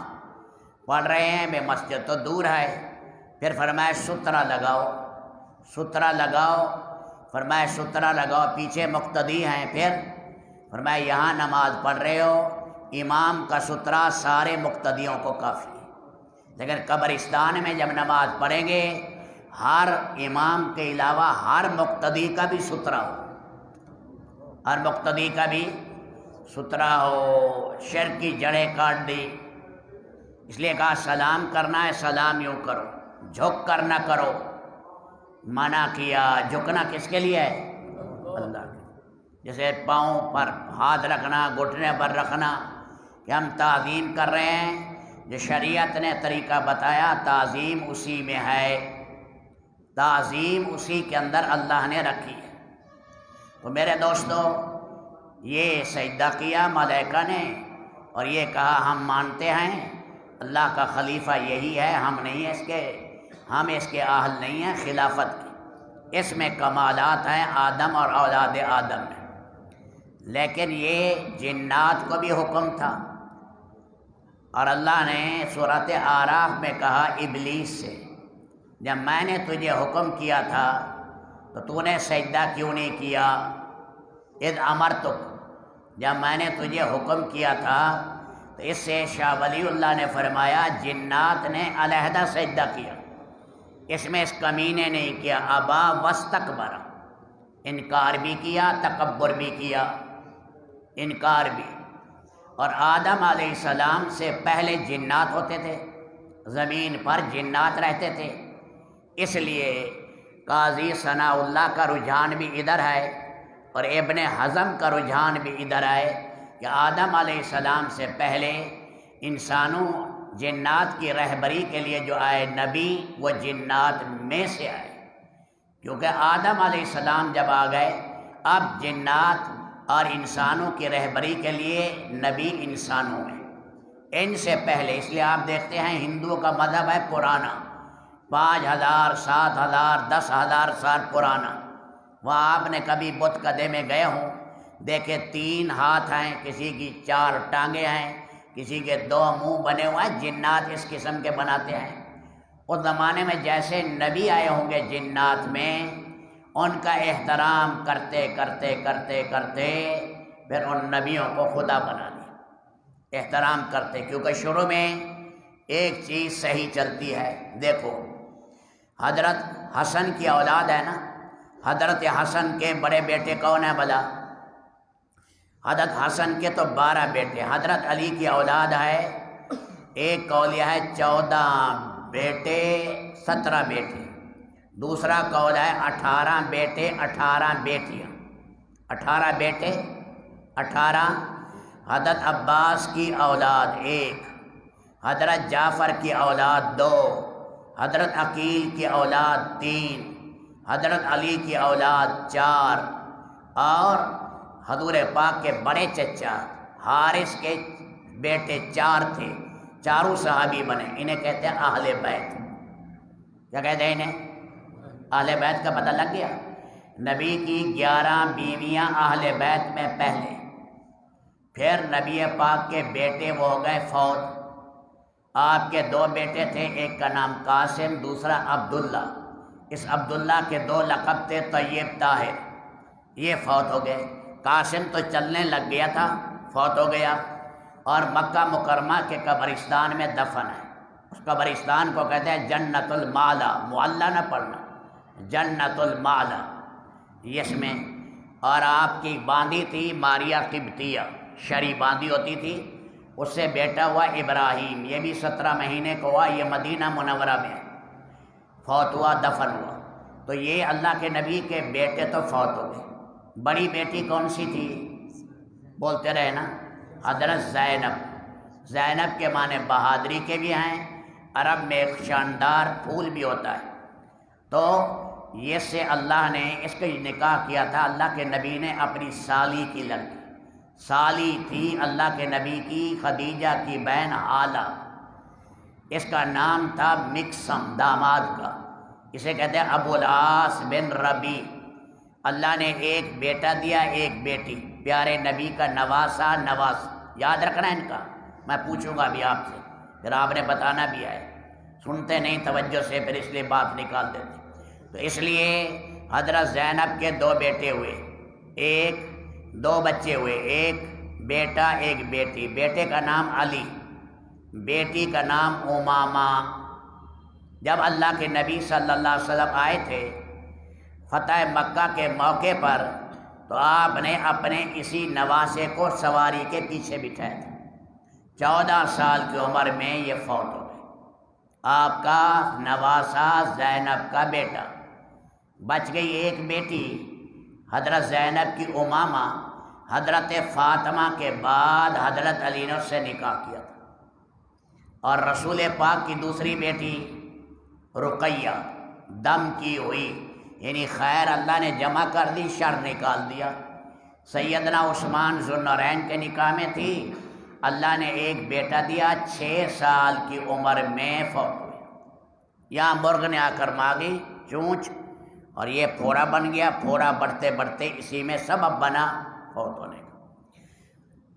پڑھ رہے ہیں بے مسجد تو دور ہے، پھر فرمایا سترہ لگاؤ، سترہ لگاؤ، فرمایا سترہ لگاؤ، پیچھے مقتدی ہیں، پھر فرمایا یہاں نماز پڑھ رہے ہو، امام کا سترہ سارے مقتدیوں کو کافی ہے، لیکن قبرستان میں جب نماز پڑھیں گے ہر امام کے علاوہ ہر مقتدی کا بھی سترہ ہو، ہر مقتدی کا بھی سترہ ہو، شرک کی جڑیں کاٹ دی۔ اس لیے کہا سلام کرنا ہے سلام یوں کرو، جھک کر نہ کرو، منع کیا۔ جھکنا کس کے لیے ہے؟ اللہ کے، جیسے پاؤں پر ہاتھ رکھنا، گھٹنے پر رکھنا، کہ ہم تعظیم کر رہے ہیں، جو شریعت نے طریقہ بتایا تعظیم اسی میں ہے، تعظیم اسی کے اندر اللہ نے رکھی ہے۔ تو میرے دوستو یہ سجدہ کیا ملائکہ نے اور یہ کہا ہم مانتے ہیں اللہ کا خلیفہ یہی ہے، ہم نہیں ہیں اس کے، ہم اس کے اہل نہیں ہیں خلافت کی، اس میں کمالات ہیں آدم اور اولاد آدم میں۔ لیکن یہ جنات کو بھی حکم تھا، اور اللہ نے سورۃ اعراف میں کہا ابلیس سے، جب میں نے تجھے حکم کیا تھا تو تو نے سجدہ کیوں نہیں کیا؟ اذ امرتک، جب میں نے تجھے حکم کیا تھا، تو اس سے شاہ ولی اللہ نے فرمایا جنات نے علیحدہ سجدہ کیا، اس میں اس کمینے نہیں کیا، ابا واستکبر، انکار بھی کیا، تکبر بھی کیا، انکار بھی۔ اور آدم علیہ السلام سے پہلے جنات ہوتے تھے، زمین پر جنات رہتے تھے، اس لیے قاضی ثناء اللہ کا رجحان بھی ادھر ہے اور ابن حزم کا رجحان بھی ادھر ہے کہ آدم علیہ السلام سے پہلے انسانوں جنات کی رہبری کے لیے جو آئے نبی وہ جنات میں سے آئے، کیونکہ آدم علیہ السلام جب آ گئے اب جنات اور انسانوں کی رہبری کے لیے نبی انسانوں میں، ان سے پہلے۔ اس لیے آپ دیکھتے ہیں ہندوؤں کا مذہب ہے پرانا، 5000 7000 10,000 سال پرانا، وہاں آپ نے کبھی بت کدے میں گئے ہوں، دیکھے 3 ہاتھ ہیں، کسی کی 4 ٹانگیں ہیں، کسی کے 2 منہ بنے ہوئے ہیں، جنات اس قسم کے بناتے ہیں۔ اس زمانے میں جیسے نبی آئے ہوں گے جنات میں، ان کا احترام کرتے کرتے کرتے کرتے پھر ان نبیوں کو خدا بنا لیا، احترام کرتے، کیونکہ شروع میں ایک چیز صحیح چلتی ہے۔ دیکھو حضرت حسن کی اولاد ہے نا، حضرت حسن کے بڑے بیٹے کون ہیں بھلا؟ حضرت حسن کے تو 12 بیٹے، حضرت علی کی اولاد ہے، ایک قول یہ ہے 14 بیٹے 17 بیٹے، دوسرا قول ہے 18 بیٹے 18 بیٹیاں، 18 بیٹے 18۔ حضرت عباس کی اولاد 1، حضرت جعفر کی اولاد 2، حضرت عقیل کی اولاد 3، حضرت علی کی اولاد 4، اور حضور پاک کے بڑے چچا حارث کے بیٹے 4 تھے، چاروں صحابی بنے، انہیں کہتے ہیں اہل بیت۔ کیا کہتے ہیں انہیں؟ اہل بیت کا پتہ لگ گیا۔ نبی کی 11 بیویاں اہل بیت میں پہلے، پھر نبی پاک کے بیٹے وہ ہو گئے فوت، آپ کے 2 بیٹے تھے، ایک کا نام قاسم دوسرا عبداللہ، اس عبداللہ کے 2 لقب تھے طیب طاہر، یہ فوت ہو گئے۔ قاسم تو چلنے لگ گیا تھا، فوت ہو گیا، اور مکہ مکرمہ کے قبرستان میں دفن ہے، اس قبرستان کو کہتے ہیں جنت المعلا، معلا نہ پڑھنا، جنت المعلا، اس میں۔ اور آپ کی باندھی تھی ماریہ قبطیہ، شری باندھی ہوتی تھی، اس سے بیٹا ہوا ابراہیم، یہ بھی 17 مہینے کو ہوا، یہ مدینہ منورہ میں فوت ہوا، دفن ہوا۔ تو یہ اللہ کے نبی کے بیٹے تو فوت ہو گئے۔ بڑی بیٹی کون سی تھی؟ بولتے رہے نا، حضرت زینب۔ زینب کے معنی بہادری کے بھی ہیں، عرب میں ایک شاندار پھول بھی ہوتا ہے۔ تو یہ سے اللہ نے اس کا نکاح کیا تھا، اللہ کے نبی نے اپنی سالی کی لڑکی، سالی تھی اللہ کے نبی کی خدیجہ کی بہن حالہ، اس کا نام تھا مکسم، داماد کا، اسے کہتے ہیں ابو العاص بن ربی۔ اللہ نے ایک بیٹا دیا، ایک بیٹی، پیارے نبی کا نواسا نواس، یاد رکھنا ان کا، میں پوچھوں گا ابھی آپ سے، پھر آپ نے بتانا بھی ہے، سنتے نہیں توجہ سے، پھر اس لیے بات نکال دیتے۔ تو اس لیے حضرت زینب کے 2 بیٹے ہوئے، 2 بچے ہوئے، ایک بیٹا ایک بیٹی، بیٹے کا نام علی، بیٹی کا نام امامہ۔ جب اللہ کے نبی صلی اللہ علیہ وسلم آئے تھے فتح مکہ کے موقع پر، تو آپ نے اپنے اسی نواسے کو سواری کے پیچھے بٹھایا تھا۔ 14 سال کی عمر میں یہ فوت ہو گئے۔ آپ کا نواسا زینب کا بیٹا، بچ گئی ایک بیٹی حضرت زینب کی امامہ۔ حضرت فاطمہ کے بعد حضرت علی نے اس سے نکاح کیا تھا، اور رسول پاک کی دوسری بیٹی رقیہ دم کی ہوئی، یعنی خیر اللہ نے جمع کر دی، شر نکال دیا۔ سیدنا عثمان ذوالنورین کے نکاح میں تھی، اللہ نے ایک بیٹا دیا، 6 سال کی عمر میں فوت ہوئے۔ یہاں مرغ نے آ کر مانگی چونچ، اور یہ پھوڑا بن گیا، پھوڑا بڑھتے بڑھتے اسی میں سبب بنا فوت ہونے کا۔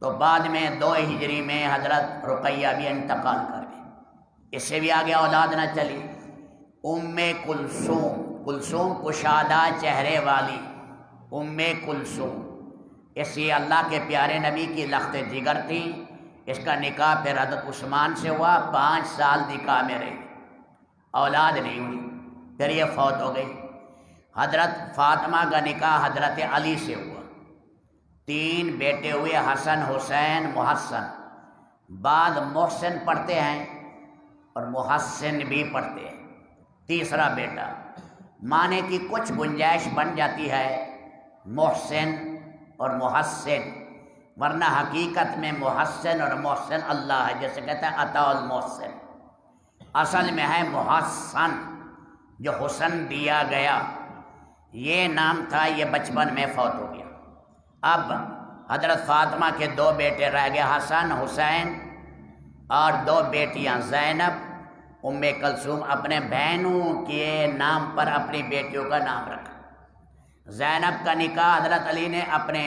تو بعد میں 2 ہجری میں حضرت رقیہ بھی انتقال کر گئی، اس سے بھی آگے اولاد نہ چلی۔ ام کلثوم، کلثوم کشادہ چہرے والی، ام کلثوم، اس لیے اللہ کے پیارے نبی کی لخت جگر تھی۔ اس کا نکاح پھر حضرت عثمان سے ہوا، 5 سال نکاح میں رہی، اولاد نہیں ہوئی، پھر یہ فوت ہو گئی۔ حضرت فاطمہ کا نکاح حضرت علی سے ہوا، 3 بیٹے ہوئے، حسن حسین محسن، بعد محسن پڑھتے ہیں اور محسن بھی پڑھتے ہیں، تیسرا بیٹا، معنی کی کچھ گنجائش بن جاتی ہے محسن اور محسن، ورنہ حقیقت میں محسن اور محسن اللہ ہے، جیسے کہتا ہے عطا المحسن، اصل میں ہے محسن، جو حسن دیا گیا، یہ نام تھا، یہ بچپن میں فوت ہو گیا۔ اب حضرت فاطمہ کے 2 بیٹے رہ گئے، حسن حسین، اور 2 بیٹیاں زینب، ام کلثوم، اپنے بہنوں کے نام پر اپنی بیٹیوں کا نام رکھا۔ زینب کا نکاح حضرت علی نے اپنے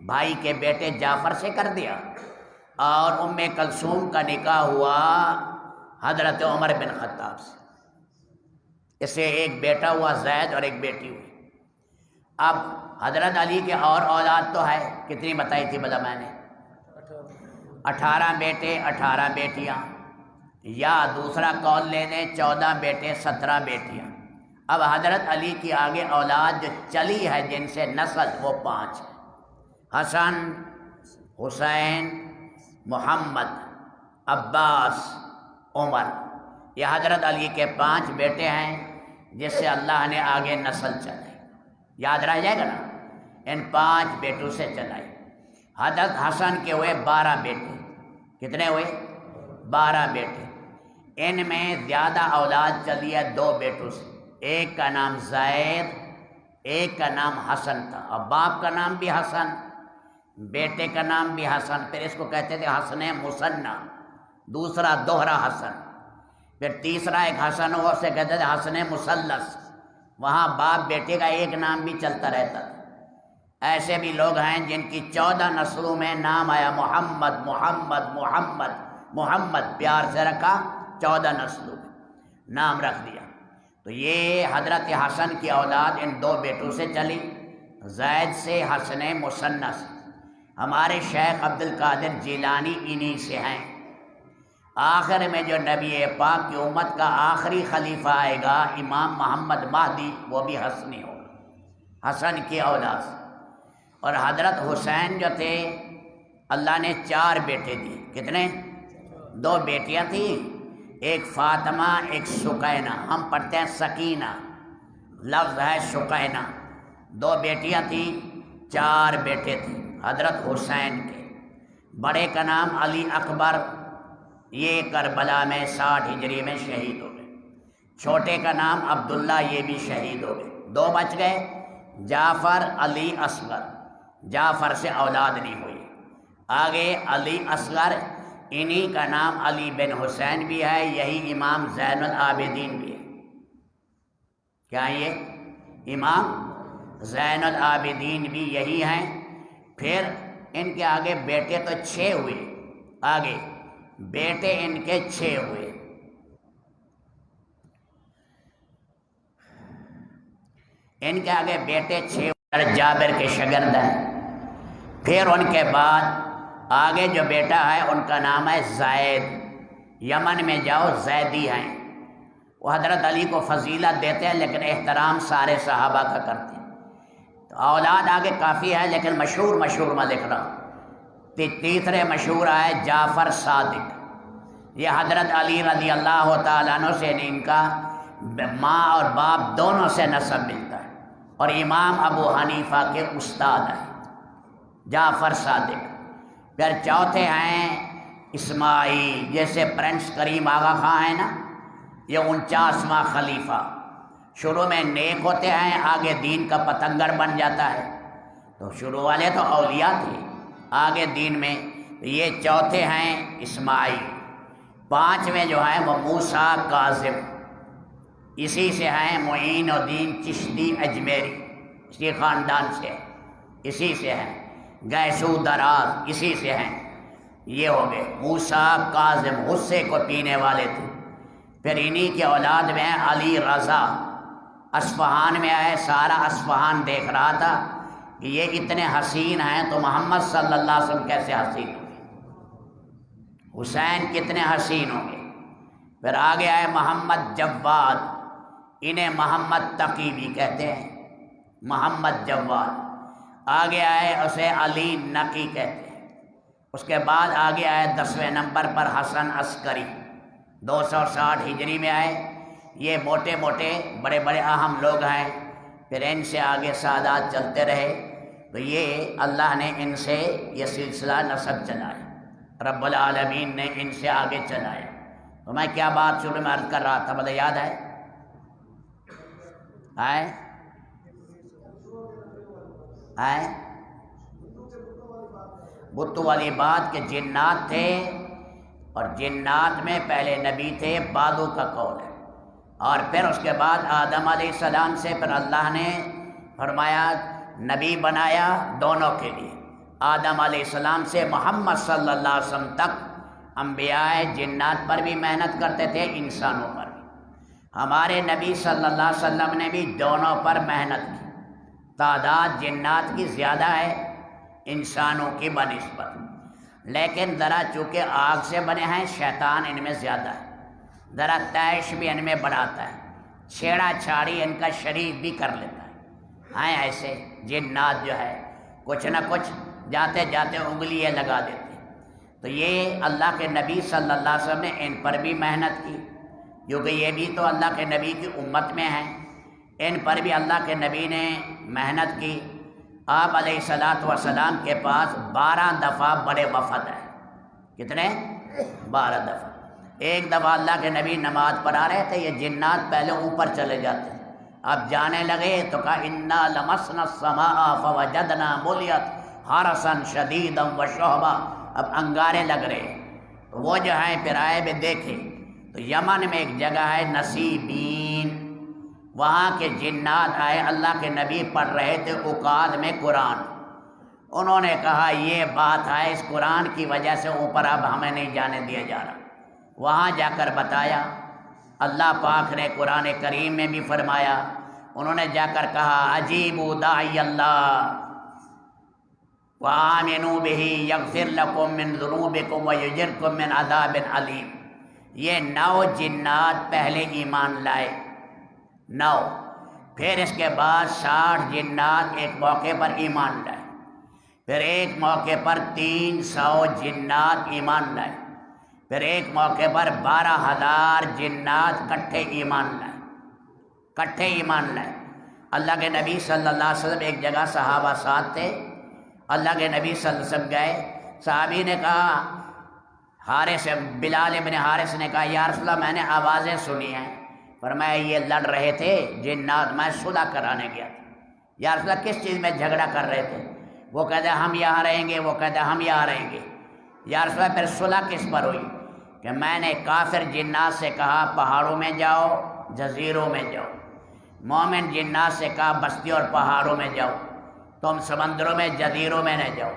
بھائی کے بیٹے جعفر سے کر دیا، اور ام کلثوم کا نکاح ہوا حضرت عمر بن خطاب سے، اس سے ایک بیٹا ہوا زید اور ایک بیٹی ہوئی۔ اب حضرت علی کے اور اولاد تو ہے، کتنی بتائی تھی بلا میں نے؟ 18 بیٹے 18 بیٹیاں، یا دوسرا قول لے لیں 14 بیٹے 17 بیٹیاں۔ اب حضرت علی کی آگے اولاد جو چلی ہے جن سے نسل، وہ 5 ہے، حسن حسین محمد عباس عمر، یہ حضرت علی کے 5 بیٹے ہیں جس سے اللہ نے آگے نسل چلائی، یاد رہ جائے گا نا، ان 5 بیٹوں سے چلائی۔ حضرت حسن کے ہوئے 12 بیٹے، کتنے ہوئے؟ 12 بیٹے، ان میں زیادہ اولاد چلی ہے 2 بیٹوں سے، ایک کا نام زید، ایک کا نام حسن تھا، اور باپ کا نام بھی حسن، بیٹے کا نام بھی حسن، پھر اس کو کہتے تھے حسن مثنی، دوسرا دوہرا حسن، پھر تیسرا ایک حسن ہوا، اسے کہتے تھے حسن مثلث، وہاں باپ بیٹے کا ایک نام بھی چلتا رہتا تھا۔ ایسے بھی لوگ ہیں جن کی 14 نسلوں میں نام آیا محمد محمد محمد محمد، پیار سے رکھا، 14 نسلوں میں نام رکھ دیا۔ تو یہ حضرت حسن کی اولاد ان 2 بیٹوں سے چلی، زید سے، حسن مثنی سے۔ ہمارے شیخ عبد القادر جیلانی انہی سے ہیں۔ آخر میں جو نبی پاک کی امت کا آخری خلیفہ آئے گا، امام محمد مہدی، وہ بھی حسنی ہوگا، حسن کی اولاد سے۔ اور حضرت حسین جو تھے اللہ نے 4 بیٹے دیے. کتنے؟ 2 بیٹیاں تھیں، ایک فاطمہ ایک سکینہ. ہم پڑھتے ہیں سکینہ، لفظ ہے سکینہ. 2 بیٹیاں تھیں، 4 بیٹے تھے حضرت حسین کے. بڑے کا نام علی اکبر، یہ کربلا میں 60 ہجری میں شہید ہو گئے. چھوٹے کا نام عبداللہ، یہ بھی شہید ہو گئے. 2 بچ گئے، جعفر علی اصغر. جعفر سے اولاد نہیں ہوئی. آگے علی اصغر، انہی کا نام علی بن حسین بھی ہے، یہی امام زین العابدین بھی ہے. کیا یہ امام زین العابدین بھی یہی ہیں. پھر ان کے آگے بیٹے تو 6 ہوئے، آگے بیٹے ان کے 6 ہوئے. ان کے آگے بیٹے 6 جابر کے شاگرد ہیں. پھر ان کے بعد آگے جو بیٹا ہے ان کا نام ہے زید. یمن میں جاؤ زیدی ہیں. وہ حضرت علی کو فضیلت دیتے ہیں لیکن احترام سارے صحابہ کا کرتے ہیں. تو اولاد آگے کافی ہے لیکن مشہور میں لکھ رہا ہوں. تیسرے مشہور ہے جعفر صادق. یہ حضرت علی رضی اللہ تعالیٰ عنہ سے ان کا ماں اور باپ دونوں سے نسب ملتا ہے، اور امام ابو حنیفہ کے استاد ہیں جعفر صادق. پھر چوتھے ہیں اسماعیل، جیسے پرنس کریم آغا خان ہے نا، یہ 49واں خلیفہ. شروع میں نیک ہوتے ہیں، آگے دین کا پتنگر بن جاتا ہے. تو شروع والے تو اولیاء تھے، آگے دین میں. یہ چوتھے ہیں اسماعیل. 5ویں جو ہیں وہ موسیٰ کاظم، اسی سے ہیں معین الدین چشتی اجمیری، اسی خاندان سے، اسی سے ہیں. گیسو دراز اسی سے ہیں. یہ ہو گئے موسیٰ کاظم، غصے کو پینے والے تھے. پھر انہی کے اولاد میں ہیں علی رضا. اصفہان میں آئے، سارا اصفہان دیکھ رہا تھا کہ یہ اتنے حسین ہیں تو محمد صلی اللہ علیہ وسلم کیسے حسین ہوں گے، حسین کتنے حسین ہوں گے. پھر آگے آئے محمد جواد، انہیں محمد تقی بھی کہتے ہیں، محمد جواد. آگے آئے اسے علی نقی کہتے ہیں. اس کے بعد آگے آئے 10ویں نمبر پر حسن عسکری، 260 ہجری میں آئے. یہ موٹے بڑے اہم لوگ ہیں. پھر ان سے آگے سادات چلتے رہے. تو یہ اللہ نے ان سے یہ سلسلہ نسب چلایا، رب العالمین نے ان سے آگے چلایا. تو میں کیا بات شروع میں عرض کر رہا تھا، مجھے یاد ہے؟ بتوں والی بات کہ جنات تھے، اور جنات میں پہلے نبی تھے، بعدو کا قول ہے. اور پھر اس کے بعد آدم علیہ السلام سے پھر اللہ نے فرمایا نبی بنایا دونوں کے لیے. آدم علیہ السلام سے محمد صلی اللہ علیہ وسلم تک انبیاء جنات پر بھی محنت کرتے تھے، انسانوں پر بھی. ہمارے نبی صلی اللہ علیہ وسلم نے بھی دونوں پر محنت کی. تعداد جنات کی زیادہ ہے انسانوں کی بنسبت، لیکن ذرا چونکہ آگ سے بنے ہیں، شیطان ان میں زیادہ ہے. ذرا تیش بھی ان میں بڑھاتا ہے، چھیڑا چھاڑی ان کا شریف بھی کر لیتا ہے. ہیں ایسے جنات جو ہے کچھ نہ کچھ جاتے جاتے انگلیاں لگا دیتے. تو یہ اللہ کے نبی صلی اللہ علیہ وسلم نے ان پر بھی محنت کی، کیونکہ یہ بھی تو اللہ کے نبی کی امت میں ہیں. ان پر بھی اللہ کے نبی نے محنت کی. آپ علیہ السلام کے پاس 12 دفعہ بڑے وفد ہیں. کتنے؟ 12 دفعہ. ایک دفعہ اللہ کے نبی نماز پڑھا رہے تھے، یہ جنات پہلے اوپر چلے جاتے ہیں. اب جانے لگے تو کہا انا لمسنا السماء فوجدنا ملیت حرسا شدیدا وشہبا. اب انگارے لگ رہے. تو وہ جو ہیں پھر آئے بھی دیکھے تو یمن میں ایک جگہ ہے نصیبین، وہاں کے جنات آئے. اللہ کے نبی پڑھ رہے تھے اوقات میں قرآن. انہوں نے کہا یہ بات ہے، اس قرآن کی وجہ سے اوپر اب ہمیں نہیں جانے دیا جا رہا. وہاں جا کر بتایا، اللہ پاک نے قرآن کریم میں بھی فرمایا. انہوں نے جا کر کہا اجیبوا داعی اللہ وآمنوا بہ یغفر لکم من ذنوبکم ویجرکم من عذاب علیم. یہ 9 جنات پہلے ایمان لائے، 9. پھر اس کے بعد 60 جنات ایک موقع پر ایمان لائے. پھر ایک موقع پر 300 جنات ایمان لائے، پھر ایک موقع پر 12,000 جنات کٹھے ایمان لائے۔ اللہ کے نبی صلی اللہ علیہ وسلم ایک جگہ صحابہ ساتھ تھے، اللہ کے نبی صلی اللہ علیہ وسلم گئے، صحابی نے کہا، بلال ابن حارث نے کہا یا رسول اللہ میں نے آوازیں سنی ہیں، فرمایا یہ لڑ رہے تھے جنات، میں صلح کرانے گیا تھا۔ یا رسول اللہ کس چیز میں جھگڑا کر رہے تھے؟ وہ کہتے ہم یہاں رہیں گے، وہ کہتے ہم یہاں رہیں گے۔ یا رسول اللہ پھر صلح کس پر ہوئی؟ کہ میں نے کافر جنات سے کہا پہاڑوں میں جاؤ، جزیروں میں جاؤ، مومن جنات سے کہا بستیوں اور پہاڑوں میں جاؤ، تم سمندروں میں جزیروں میں نہ جاؤ۔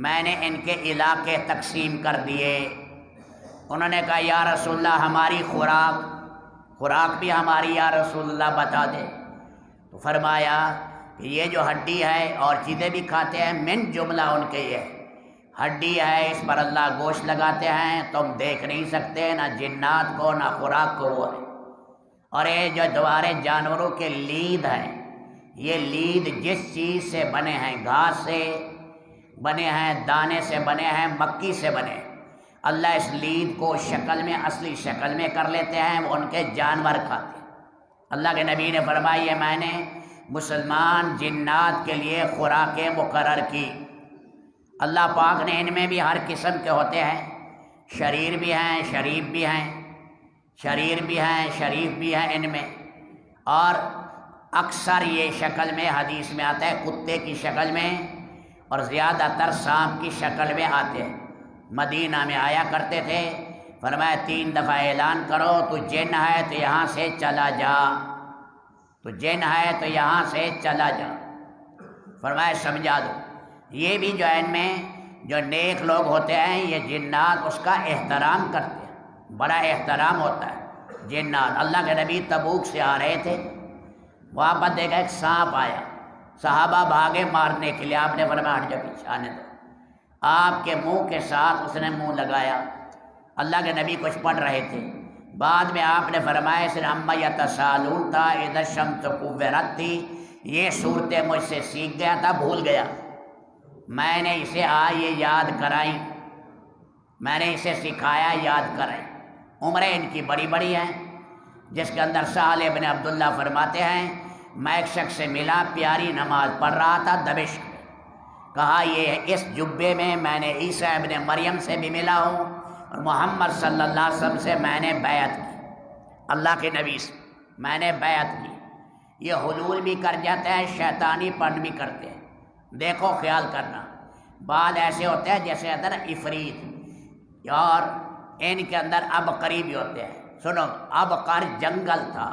میں نے ان کے علاقے تقسیم کر دیے۔ انہوں نے کہا یا رسول اللہ ہماری خوراک بھی ہماری یا رسول اللہ بتا دے۔ تو فرمایا کہ یہ جو ہڈی ہے اور چیزیں بھی کھاتے ہیں، من جملہ ان کے یہ ہڈی ہے، اس پر اللہ گوشت لگاتے ہیں، تم دیکھ نہیں سکتے، نہ جنات کو نہ خوراک کو وہ ہے۔ اور یہ جو دوبارے جانوروں کے لید ہیں، یہ لید جس چیز سے بنے ہیں، گھاس سے بنے ہیں، دانے سے بنے ہیں، مکی سے بنے ہیں، اللہ اس لید کو شکل میں اصلی شکل میں کر لیتے ہیں، وہ ان کے جانور کھاتے ہیں۔ اللہ کے نبی نے فرمایا میں نے مسلمان جنات کے لیے خوراکیں مقرر کی۔ اللہ پاک نے ان میں بھی ہر قسم کے ہوتے ہیں، شریر بھی ہیں، شریف بھی ہیں، شریف بھی ہیں ان میں، اور اکثر یہ شکل میں حدیث میں آتا ہے کتے کی شکل میں، اور زیادہ تر سانپ کی شکل میں آتے ہیں۔ مدینہ میں آیا کرتے تھے، فرمایا 3 دفعہ اعلان کرو تو جن ہے تو یہاں سے چلا جا، تو جن ہے تو یہاں سے چلا جا، فرمایا سمجھا دو۔ یہ بھی جو ہے ان میں جو نیک لوگ ہوتے ہیں یہ جنات اس کا احترام کرتے ہیں، بڑا احترام ہوتا ہے جنات۔ اللہ کے نبی تبوک سے آ رہے تھے، وہاں پر دیکھا ایک سانپ آیا، صحابہ بھاگے مارنے کے لیے، آپ نے فرمایا ہٹ جا پیچھے آنے دو۔ آپ کے منہ کے ساتھ اس نے منہ لگایا، اللہ کے نبی کچھ پڑھ رہے تھے، بعد میں آپ نے فرمایا اس نے اما یتسالون تھا، اذا الشمس کورت تھی، یہ صورتیں مجھ سے سیکھ گیا تھا، بھول گیا، میں نے اسے یہ یاد کرائی، میں نے اسے سکھایا، یاد کرائی۔ عمریں ان کی بڑی بڑی ہیں، جس کے اندر سہل ابن عبداللہ فرماتے ہیں میں ایک شخص سے ملا، پیاری نماز پڑھ رہا تھا دمشق میں، کہا یہ اس جبے میں نے عیسیٰ ابن مریم سے بھی ملا ہوں، اور محمد صلی اللہ علیہ وسلم سے میں نے بیعت کی، اللہ کے نبی سے میں نے بیعت کی۔ یہ حلول بھی کر جاتے ہیں، شیطانی پن بھی کرتے ہیں، دیکھو خیال کرنا، بعض ایسے ہوتے ہیں جیسے اندر عفریت، اور ان کے اندر عبقری بھی ہوتے ہیں۔ سنو، عبقر جنگل تھا،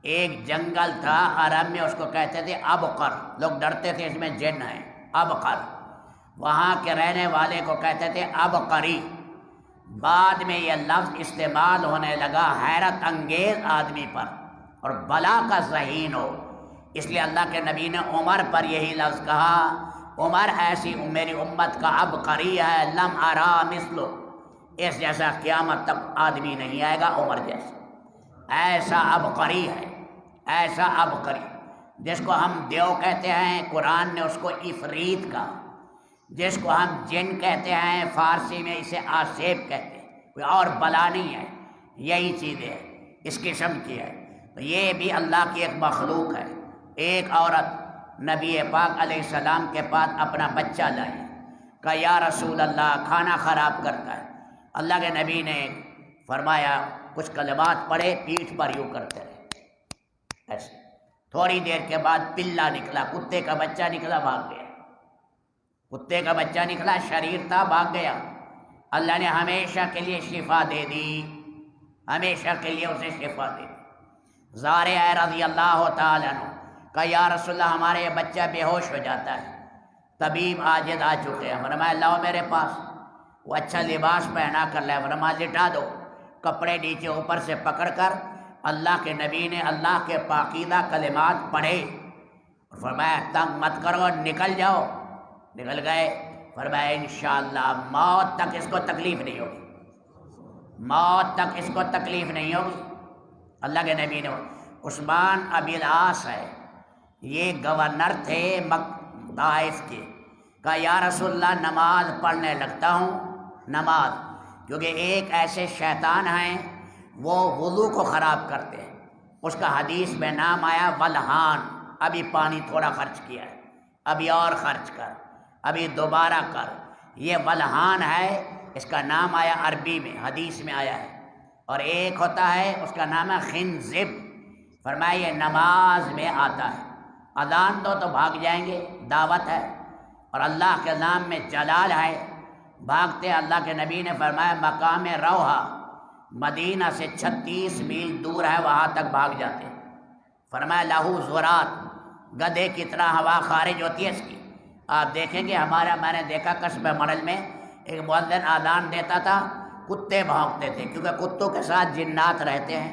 ایک جنگل تھا عرب میں، اس کو کہتے تھے عبقر، لوگ ڈرتے تھے اس میں جن ہے، عبقر، وہاں کے رہنے والے کو کہتے تھے عبقری۔ بعد میں یہ لفظ استعمال ہونے لگا حیرت انگیز آدمی پر اور بلا کا ذہین ہو، اس لیے اللہ کے نبی نے عمر پر یہی لفظ کہا، عمر ایسی میری امت کا عبقری ہے، لم ارا مثلو، اس جیسا قیامت تک آدمی نہیں آئے گا عمر جیسا، ایسا عبقری ہے، ایسا عبقری، جس کو ہم دیو کہتے ہیں قرآن نے اس کو عفریت کہا، جس کو ہم جن کہتے ہیں فارسی میں اسے آسیب کہتے ہیں، کوئی اور بلا نہیں ہے، یہی چیز ہے، اس قسم کی ہے۔ تو یہ بھی اللہ کی ایک مخلوق ہے۔ ایک عورت نبی پاک علیہ السلام کے پاس اپنا بچہ لائی، کہا یا رسول اللہ کھانا خراب کرتا ہے۔ اللہ کے نبی نے فرمایا کچھ کلمات پڑھے، پیٹھ پر یوں کرتے رہے ایسے، تھوڑی دیر کے بعد پلا نکلا، کتے کا بچہ نکلا، بھاگ گیا، کتے کا بچہ نکلا، شریر تھا، بھاگ گیا۔ اللہ نے ہمیشہ کے لیے شفا دے دی، ہمیشہ کے لیے اسے شفا دے دی۔ زارع رضی اللہ تعالیٰ عنہ کہا یا رسول اللہ ہمارا یہ بچہ بے ہوش ہو جاتا ہے، طبیب عاجز آ چکے ہیں، فرمایا لاؤ میرے پاس، وہ اچھا لباس پہنا کر لائے، فرمایا لٹا دو، کپڑے نیچے اوپر سے پکڑ کر اللہ کے نبی نے اللہ کے پاکیزہ کلمات پڑھے، فرمایا تنگ مت کرو، نکل جاؤ، نکل گئے۔ فرمایا انشاءاللہ موت تک اس کو تکلیف نہیں ہوگی، موت تک اس کو تکلیف نہیں ہوگی۔ اللہ کے نبی نے، عثمان ابی العاص ہے، یہ گورنر تھے طائف کے، کہا یا رسول اللہ نماز پڑھنے لگتا ہوں، نماز، کیونکہ ایک ایسے شیطان ہیں وہ وضو کو خراب کرتے ہیں، اس کا حدیث میں نام آیا ولہان، ابھی پانی تھوڑا خرچ کیا ہے، ابھی اور خرچ کر، ابھی دوبارہ کر، یہ ولہان ہے، اس کا نام آیا عربی میں، حدیث میں آیا ہے۔ اور ایک ہوتا ہے اس کا نام ہے خنزب، فرمایا یہ نماز میں آتا ہے، اذان دو تو بھاگ جائیں گے، دعوت ہے اور اللہ کے نام میں جلال ہے، بھاگتے۔ اللہ کے نبی نے فرمایا مقام روحہ مدینہ سے 36 میل دور ہے، وہاں تک بھاگ جاتے ہیں۔ فرمایا لہو زورات، گدھے کی طرح ہوا خارج ہوتی ہے اس کی۔ آپ دیکھیں گے میں نے دیکھا قصبہ مڑل میں ایک مؤذن اذان دیتا تھا، کتے بھونکتے تھے کیونکہ کتوں کے ساتھ جنات رہتے ہیں،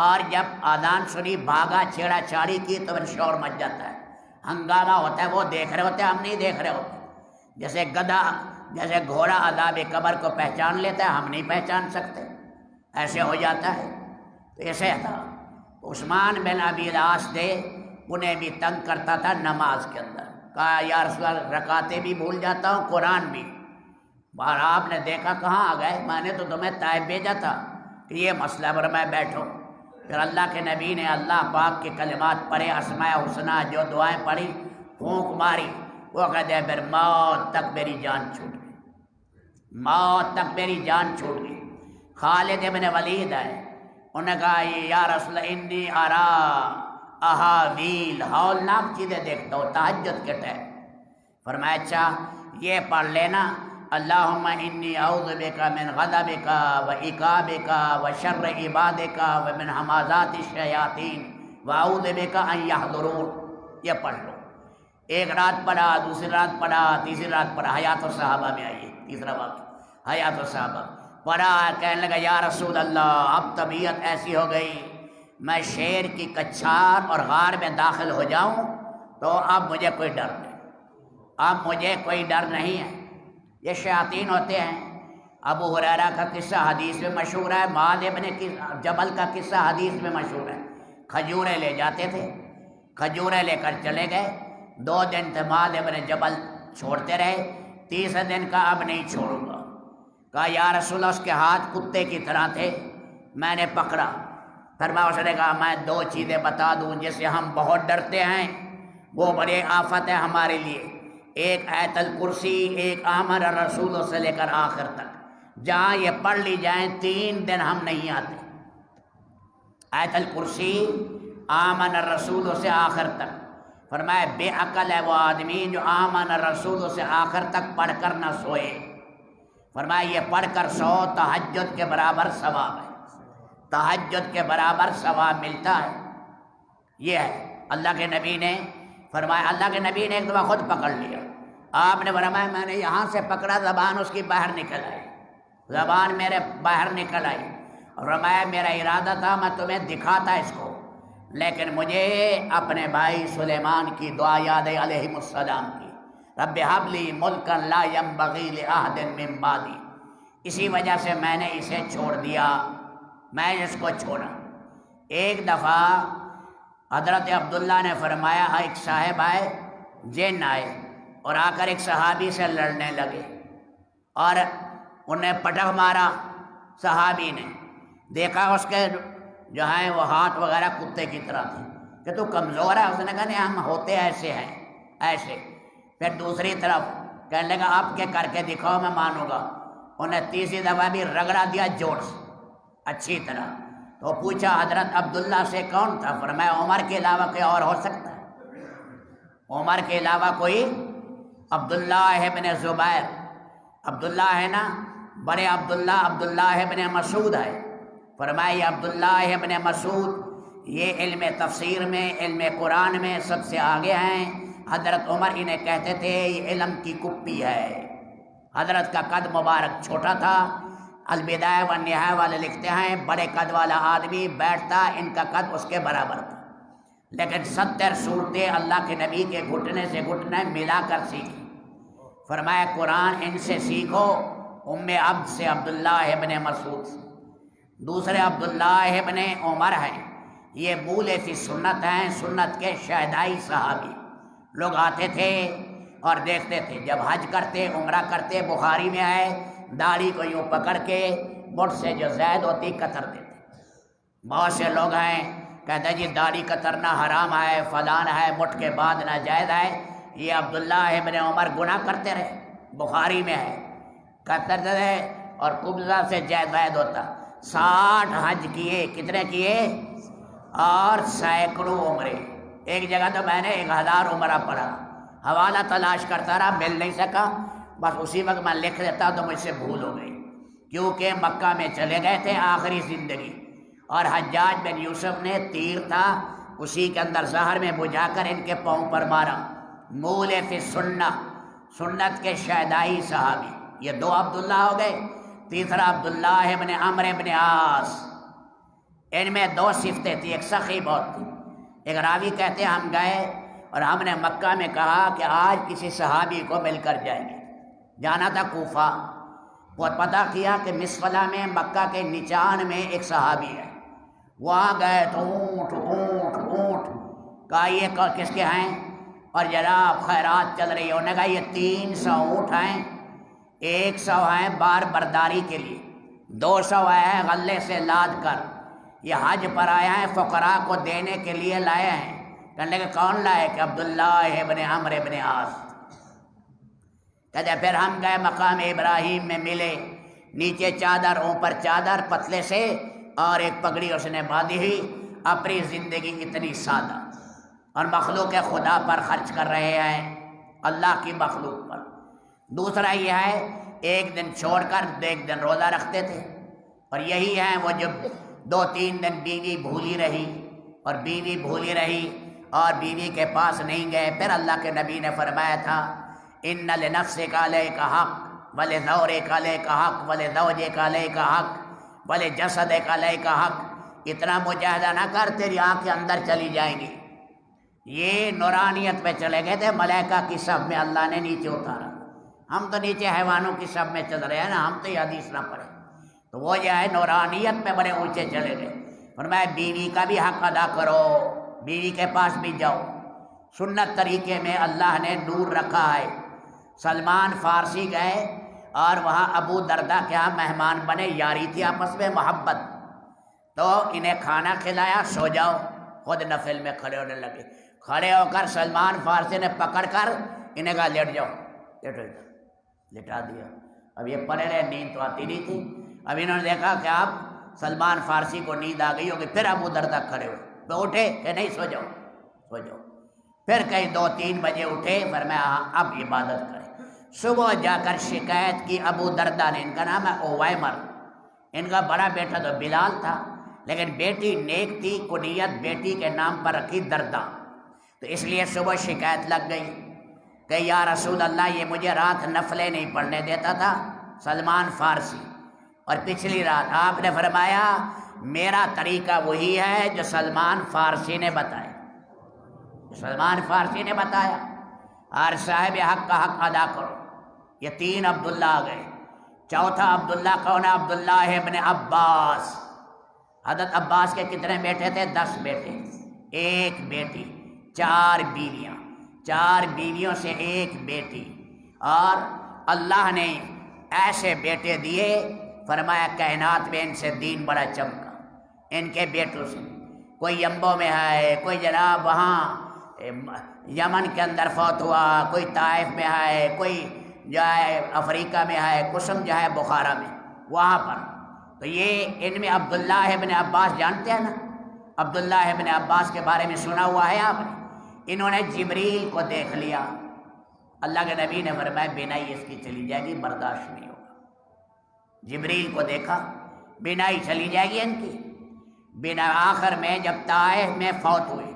اور جب اذان سنی بھاگا، چھیڑا چھاڑی کی تو پھر شور مچ جاتا ہے، ہنگامہ ہوتا ہے، وہ دیکھ رہے ہوتے ہیں، ہم نہیں دیکھ رہے ہوتے۔ جیسے گدھا، جیسے گھوڑا عذاب قبر کو پہچان لیتا ہے، ہم نہیں پہچان سکتے، ایسے ہو جاتا ہے۔ تو ایسے تھا عثمان بن ابی العاص تھے، انہیں بھی تنگ کرتا تھا نماز کے اندر، کہا یا رسول اللہ رکعتیں بھی بھول جاتا ہوں، قرآن بھی۔ اور آپ نے دیکھا کہاں آ گئے، میں نے تو تمہیں طائف بھیجا تھا کہ یہ مسئلہ پر میں بیٹھو۔ پھر اللہ کے نبی نے اللہ پاک کے کلمات پڑھے، اسماء حسنہ جو دعائیں پڑھی، پھونک ماری، وہ کہتے ہیں پھر موت تک میری جان چھوٹ گئی، موت تک میری جان چھوٹ گئی۔ خالد ابن ولید ہے، انہوں نے کہا یا رسول اللہ انی ارا احاویل، ہولناک چیزیں دیکھتا ہوں تہجد کے ٹائم۔ فرمایا اچھا یہ پڑھ لینا اللہم انی اعوذ بک من غضبک و عقابک و شر عبادک و من ہمازات الشیاطین و اعوذ بک ان یحضرون، یہ پڑھ لو۔ ایک رات پڑھا، دوسری رات پڑھا، تیسری رات پڑھا، حیات الصحابہ میں آئیے تیسرا واقعہ، حیات الصحابہ پڑھا، کہنے لگا یا رسول اللہ اب طبیعت ایسی ہو گئی میں شیر کی کچھار اور غار میں داخل ہو جاؤں تو اب مجھے کوئی ڈر نہیں، اب مجھے کوئی ڈر نہیں ہے۔ یہ شیاطین ہوتے ہیں۔ ابو ہریرہ کا قصہ حدیث میں مشہور ہے، معاذ ابن جبل کا قصہ حدیث میں مشہور ہے، کھجوریں لے جاتے تھے، کھجوریں لے کر چلے گئے، 2 دن تھے معاذ ابن جبل چھوڑتے رہے، تیسرے دن کا اب نہیں چھوڑوں گا۔ کہا یا رسول اللہ اس کے ہاتھ کتے کی طرح تھے، میں نے پکڑا، فرمایا اس نے کہا میں 2 چیزیں بتا دوں جس سے ہم بہت ڈرتے ہیں، وہ بڑی آفت ہے ہمارے لیے، ایک آیت الکرسی، ایک آمن الرسول سے لے کر آخر تک، جہاں یہ پڑھ لی جائیں 3 دن ہم نہیں آتے، آیت الکرسی، آمن الرسول سے آخر تک۔ فرمایا بے عقل ہے وہ آدمی جو آمن الرسول سے آخر تک پڑھ کر نہ سوئے۔ فرمایا یہ پڑھ کر سو تہجد کے برابر ثواب ہے، تہجد کے برابر ثواب ملتا ہے۔ یہ ہے اللہ کے نبی نے فرمایا، اللہ کے نبی نے ایک دفعہ خود پکڑ لیا، آپ نے فرمایا میں نے یہاں سے پکڑا، زبان اس کی باہر نکل آئی، زبان میرے باہر نکل آئی، اور فرمایا میرا ارادہ تھا میں تمہیں دکھاتا اس کو، لیکن مجھے اپنے بھائی سلیمان کی دعا یاد ہے علیہ السلام کی، رب ہب لی ملکا لا ینبغی لأحد من بعدی، اسی وجہ سے میں نے اسے چھوڑ دیا، میں اس کو چھوڑا۔ ایک دفعہ حضرت عبداللہ نے فرمایا ایک صاحب آئے، جن آئے اور آ کر ایک صحابی سے لڑنے لگے، اور انہیں پٹخ مارا، صحابی نے دیکھا اس کے جو ہیں وہ ہاتھ وغیرہ کتے کی طرح تھے کہ تو کمزور ہے، اس نے کہا نہیں ہم ہوتے ایسے ہیں، ایسے۔ پھر دوسری طرف کہنے لگا آپ کے کر کے دکھاؤ میں مانوں گا، انہیں تیسری دفعہ بھی رگڑا دیا جوڑ سے اچھی طرح۔ تو پوچھا حضرت عبداللہ سے کون تھا؟ فرمایا عمر کے علاوہ کوئی اور ہو سکتا ہے؟ عمر کے علاوہ کوئی؟ عبداللہ ابن زبیر، عبداللہ ہے نا، بڑے عبداللہ، عبداللہ ابن مسعود ہے۔ فرمایا یہ عبداللہ ابن مسعود یہ علم تفسیر میں، علم قرآن میں سب سے آگے ہیں۔ حضرت عمر انہیں کہتے تھے یہ علم کی کپی ہے۔ حضرت کا قد مبارک چھوٹا تھا، البدایہ والنہایہ والے لکھتے ہیں بڑے قد والا آدمی بیٹھتا ان کا قد اس کے برابر تھا، لیکن 70 صورتیں اللہ کے نبی کے گھٹنے سے گھٹنے ملا کر سیکھی۔ فرمایا قرآن ان سے سیکھو، ام عبد سے، عبداللہ ابن مسعود سے۔ دوسرے عبداللہ ابن عمر ہیں، یہ بولے سی سنت ہیں، سنت کے شہدائی صحابی، لوگ آتے تھے اور دیکھتے تھے جب حج کرتے عمرہ کرتے، بخاری میں ہے داڑھی کو یوں پکڑ کے مٹھ سے جو زید ہوتی قطر دیتے۔ بہت سے لوگ ہیں کہتے ہیں جی داڑھی قطرنا حرام ہے، فلان ہے، مٹھ کے بعد ناجائز ہے۔ یہ عبداللہ ابن عمر گناہ کرتے رہے، بخاری میں ہے، قطرتے رہے اور قبضہ سے زید ہوتا۔ 60 حج کیے، کتنے کیے؟ اور سینکڑوں عمرے۔ ایک جگہ تو میں نے 1000 عمرہ پڑھا، حوالہ تلاش کرتا رہا، مل نہیں سکا، بس اسی وقت میں لکھ دیتا تو مجھ سے بھول ہو گئی، کیونکہ مکہ میں چلے گئے تھے آخری زندگی، اور حجاج بن یوسف نے تیر تھا اسی کے اندر زہر میں بجھا کر ان کے پاؤں پر مارا۔ مول فی سنہ، سنت کے شیدائی صحابی، یہ 2 عبداللہ ہو گئے۔ تیسرا عبداللہ ابن عمرو ابن عاص، ان میں 2 صفتیں تھیں، ایک سخی بہت تھی۔ ایک راوی کہتے ہم گئے اور ہم نے مکہ میں کہا کہ آج کسی صحابی کو مل کر جائیں گے، جانا تھا کوفہ، اور پتہ کیا کہ مسفلہ میں مکہ کے نچان میں ایک صحابی ہے، وہاں گئے تو اونٹ اونٹ اونٹ، کہا یہ کس کے ہیں؟ اور جناب خیرات چل رہی ہے، انہوں نے کہا یہ 300 اونٹ ہیں، 100 ہیں بار برداری کے لیے، 200 ہیں غلے سے لاد کر، یہ حج پر آیا ہے فقراء کو دینے کے لیے لائے ہیں۔ کہنے کہ کون لائے؟ کہ عبداللہ ابن عمرو ابن عاص۔ کہتے پھر ہم گئے مقام ابراہیم میں ملے، نیچے چادر اوپر چادر پتلے سے، اور ایک پگڑی اس نے باندھی ہوئی، اپنی زندگی اتنی سادہ، اور مخلوق خدا پر خرچ کر رہے ہیں، اللہ کی مخلوق پر۔ دوسرا یہ ہے ایک دن چھوڑ کر ایک دن روزہ رکھتے تھے، اور یہی ہے وہ جو 2-3 دن بیوی بھولی رہی، اور بیوی بھولی رہی اور بیوی کے پاس نہیں گئے، پھر اللہ کے نبی نے فرمایا تھا ان لنفسک علیک حق ولزوجک علیک حق ولزوجک علیک حق ولجسدک علیک حق، اتنا مجاہدہ نہ کر تیری آنکھیں اندر چلی جائیں گی۔ یہ نورانیت پہ چلے گئے تھے، ملائکہ کی صف میں اللہ نے نیچے اتارا، ہم تو نیچے حیوانوں کی صف میں چل رہے ہیں نا، ہم تو یہ حدیث نہ پڑھیں، تو وہ جو ہے نورانیت پہ بڑے اونچے چلے گئے۔ فرمایا بیوی کا بھی حق ادا کرو، بیوی کے پاس بھی جاؤ، سنت طریقے میں اللہ نے نور رکھا ہے۔ سلمان فارسی گئے اور وہاں ابو دردہ کے یہاں مہمان بنے، یاری تھی آپس میں، محبت، تو انہیں کھانا کھلایا، سو جاؤ، خود نفل میں کھڑے ہونے لگے۔ کھڑے ہو کر سلمان فارسی نے پکڑ کر انہیں کہا لیٹ جاؤ، لیٹو، لٹا دیا۔ اب یہ پڑے رہے، نیند تو آتی نہیں تھی، اب انہوں نے دیکھا کہ آپ سلمان فارسی کو نیند آ گئی ہوگی، پھر ابو دردہ کھڑے ہوئے تو اٹھے کہ نہیں سو جاؤ، سو جاؤ، پھر کہیں 2-3 بجے اٹھے، فرمایا اب عبادت کریں۔ صبح جا کر شکایت کی ابو دردہ نے، ان کا نام ہے اویمر، ان کا بڑا بیٹا تو بلال تھا، لیکن بیٹی نیک تھی، کنیت بیٹی کے نام پر رکھی دردہ، تو اس لیے صبح شکایت لگ گئی کہ یا رسول اللہ یہ مجھے رات نفلیں نہیں پڑھنے دیتا تھا سلمان فارسی، اور پچھلی رات آپ نے فرمایا میرا طریقہ وہی ہے جو سلمان فارسی نے بتایا، سلمان فارسی نے بتایا، اور صاحب حق کا حق ادا کرو۔ یہ 3 عبداللہ آ گئے، چوتھا عبداللہ کون ہے؟ عبداللہ ابن عباس۔ حضرت عباس کے کتنے بیٹے تھے؟ 10 بیٹے، 1 بیٹی، 4 بیویاں، 4 بیویوں سے 1 بیٹی، اور اللہ نے ایسے بیٹے دیے، فرمایا کائنات میں ان سے دین بڑا چمکا، ان کے بیٹوں سے۔ کوئی یمبو میں ہے، کوئی جناب وہاں یمن کے اندر فوت ہوا، کوئی طائف میں ہے، کوئی جو ہے افریقہ میں ہے، قسم جو ہے بخارا میں، وہاں پر۔ تو یہ ان میں عبداللہ ابن عباس جانتے ہیں نا، عبداللہ ابن عباس کے بارے میں سنا ہوا ہے آپ نے، انہوں نے جبریل کو دیکھ لیا، اللہ کے نبی نے فرمایا بینائی اس کی چلی جائے گی، برداشت نہیں ہوگا۔ جبریل کو دیکھا، بینائی چلی جائے گی ان کی، بنا آخر میں جب طائف میں فوت ہوئے،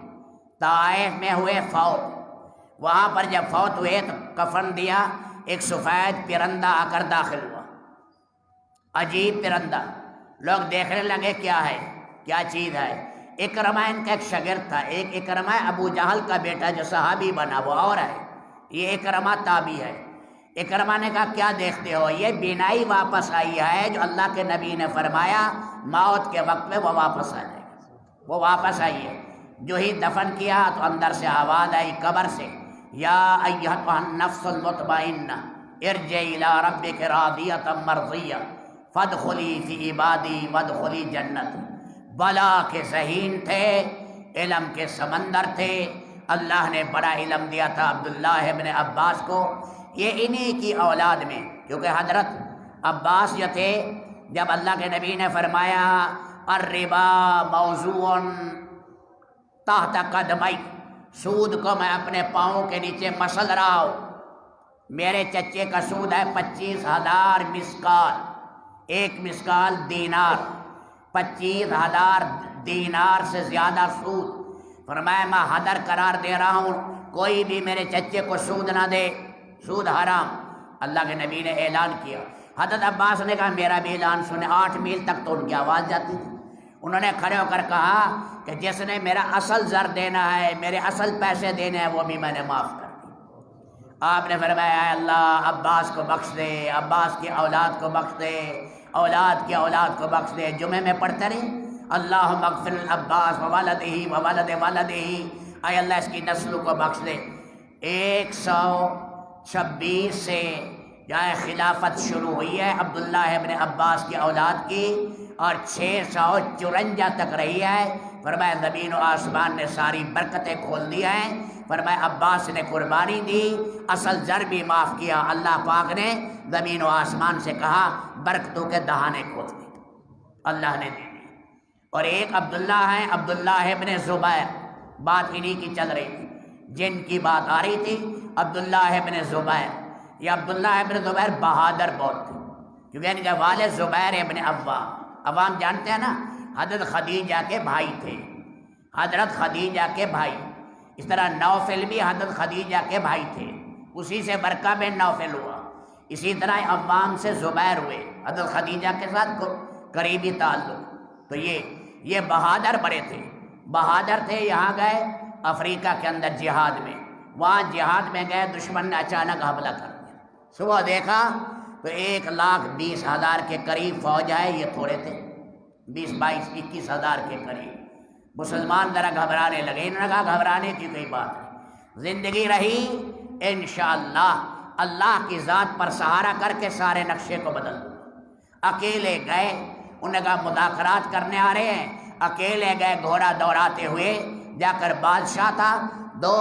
طائف میں ہوئے فوت، وہاں پر جب فوت ہوئے تو کفن دیا، ایک سفید پرندہ آ کر داخل ہوا، عجیب پرندہ، لوگ دیکھنے لگے کیا ہے، کیا چیز ہے۔ اکرمہ ان کا ایک شاگرد تھا، ایک اکرمہ ابو جہل کا بیٹا جو صحابی بنا وہ اور ہے، یہ اکرمہ تابعی ہے۔ اکرمہ نے کہا کیا دیکھتے ہو؟ یہ بینائی واپس آئی ہے جو اللہ کے نبی نے فرمایا موت کے وقت میں وہ واپس آ جائے گا، وہ واپس آئی ہے۔ جو ہی دفن کیا تو اندر سے آواز آئی قبر سے یا ایھا النفس المطمئنہ ارجعی الی ربک راضیۃ مرضیہ فادخلی فی عبادی وادخلی جنت. بلا کے ذہین تھے، علم کے سمندر تھے. اللہ نے بڑا علم دیا تھا عبداللہ ابن عباس کو. یہ انہی کی اولاد میں، کیونکہ حضرت عباس جو تھے، جب اللہ کے نبی نے فرمایا الربا موضوع تحت قدمی، سود کو میں اپنے پاؤں کے نیچے مسل رہا ہوں. میرے چچے کا سود ہے 25,000 مسکال، ایک مسکال دینار، 25,000 دینار سے زیادہ سود. فرمایا میں حذر قرار دے رہا ہوں، کوئی بھی میرے چچے کو سود نہ دے، سود حرام. اللہ کے نبی نے اعلان کیا. حضرت عباس نے کہا میرا بھی اعلان سنے. 8 میل تک تو ان کی آواز جاتی تھی. انہوں نے کھڑے ہو کر کہا کہ جس نے میرا اصل زر دینا ہے، میرے اصل پیسے دینے ہیں، وہ بھی میں نے معاف کر دی. آپ نے فرمایا اے اللہ عباس کو بخش دے، عباس کی اولاد کو بخش دے، اولاد کی اولاد کو بخش دے. جمعے میں پڑھتے رہے اللہم اغفر العباس وولدہ وولد ولدہ، اے اللہ اس کی نسل کو بخش دے. 126 سے جائے خلافت شروع ہوئی ہے عبداللہ ابن عباس کی اولاد کی، اور 654 تک رہی ہے. فرمایا زمین و آسمان نے ساری برکتیں کھول دی ہیں. فرمایا عباس نے قربانی دی، اصل زر بھی معاف کیا. اللہ پاک نے زمین و آسمان سے کہا برکتوں کے دہانے کھول دی، اللہ نے دی. اور ایک عبداللہ ہیں عبداللہ ابن زبیر، بات انہی کی چل رہی تھی، جن کی بات آ رہی تھی. عبداللہ ابن زبیر، یہ عبداللہ ابن زبیر بہادر بہت تھے، کیونکہ ان کے والد زبیر ابن عوام، عوام جانتے ہیں نا، حضرت خدیجہ کے بھائی تھے، حضرت خدیجہ کے بھائی. اس طرح نوفل بھی حضرت خدیجہ کے بھائی تھے، اسی سے برقہ بن نوفل ہوا. اسی طرح عوام سے زبیر ہوئے، حضرت خدیجہ کے ساتھ قریبی تعلق. تو یہ بہادر بڑے تھے، بہادر تھے. یہاں گئے افریقہ کے اندر جہاد میں، وہاں جہاد میں گئے، دشمن نے اچانک حملہ کر دیا. صبح دیکھا تو 1,20,000 کے قریب فوج آئے. یہ تھوڑے تھے، 20, 22, 21,000 کے قریب. مسلمان ذرا گھبرانے لگے. انہوں نے کہا گھبرانے کی کوئی بات نہیں، زندگی رہی انشاءاللہ اللہ کی ذات پر سہارا کر کے سارے نقشے کو بدل دوں. اکیلے گئے، انہوں نے کہا مذاکرات کرنے آ رہے ہیں. اکیلے گئے گھوڑا دوڑاتے ہوئے، جا کر بادشاہ تھا، 2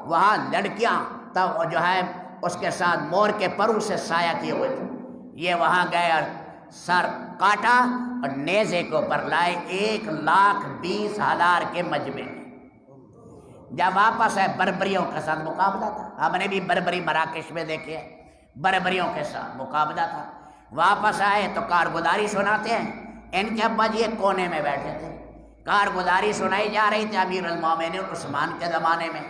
وہاں لڑکیاں تب جو ہے اس کے ساتھ مور کے پرو سے سایہ کیے ہوئے تھے. یہ وہاں گئے اور سر کاٹا اور نیزے کو پر لائے. 1,20,000 کے مجمع میں. جب واپس ہے بربریوں کے ساتھ مقابلہ تھا. ہم نے بھی بربری مراکش میں دیکھے، بربریوں کے ساتھ مقابلہ تھا. واپس آئے تو کارگزاری سناتے ہیں. ان کے ابا جی ایک کونے میں بیٹھے تھے، کارگزاری سنائی جا رہی تھی. امیر المومنین عثمان کے زمانے میں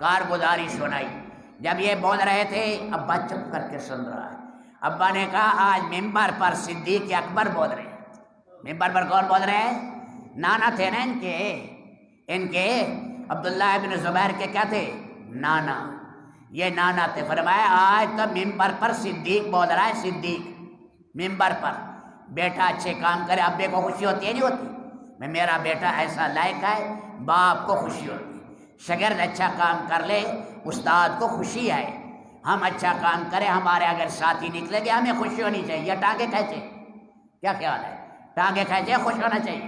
کارگزاری سنائی. جب یہ بول رہے تھے ابا چپ کر کے سن رہا ہے. ابا نے کہا آج ممبر پر صدیق اکبر بول رہے ہیں. ممبر پر کون بول رہے ہیں؟ نانا تھے نا ان کے عبداللہ ابن زبیر کے کیا تھے؟ نانا. یہ نانا تھے. فرمایا آج تو ممبر پر صدیق بول رہا ہے. صدیق ممبر پر. بیٹا اچھے کام کرے، ابے کو خوشی ہوتی ہے نہیں ہوتی؟ میں میرا بیٹا ایسا لائق ہے، باپ کو خوشی ہوتی. شاگرد اچھا کام کر لے، استاد کو خوشی آئے. ہم اچھا کام کریں، ہمارے اگر ساتھی نکلے گے ہمیں خوشی ہونی چاہیے. یا ٹانگے کھینچے؟ کیا خیال ہے؟ ٹانگے کھینچے خوش ہونا چاہیے.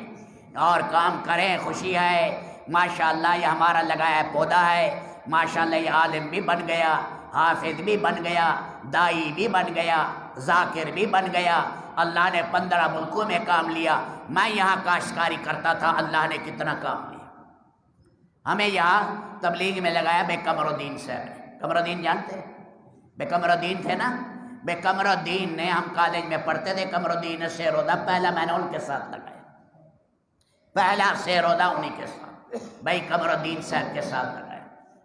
اور کام کریں خوشی ہے. ماشاءاللہ یہ ہمارا لگایا پودا ہے. ماشاءاللہ یہ عالم بھی بن گیا، حافظ بھی بن گیا، دائی بھی بن گیا، ذاکر بھی بن گیا. اللہ نے 15 ملکوں میں کام لیا. میں یہاں کاشتکاری کرتا تھا، اللہ نے کتنا کام لیا. ہمیں یہاں تبلیغ میں لگایا بے قمر الدین صاحب نے. قمر الدین جانتے ہیں؟ بے قمر الدین تھے نا. بے قمر الدین نے، ہم کالج میں پڑھتے تھے، قمر الدین سے روزہ پہلا میں نے ان کے ساتھ لگایا. پہلا سے روزہ انہی کے ساتھ، بھائی قمر الدین صاحب کے ساتھ لگایا.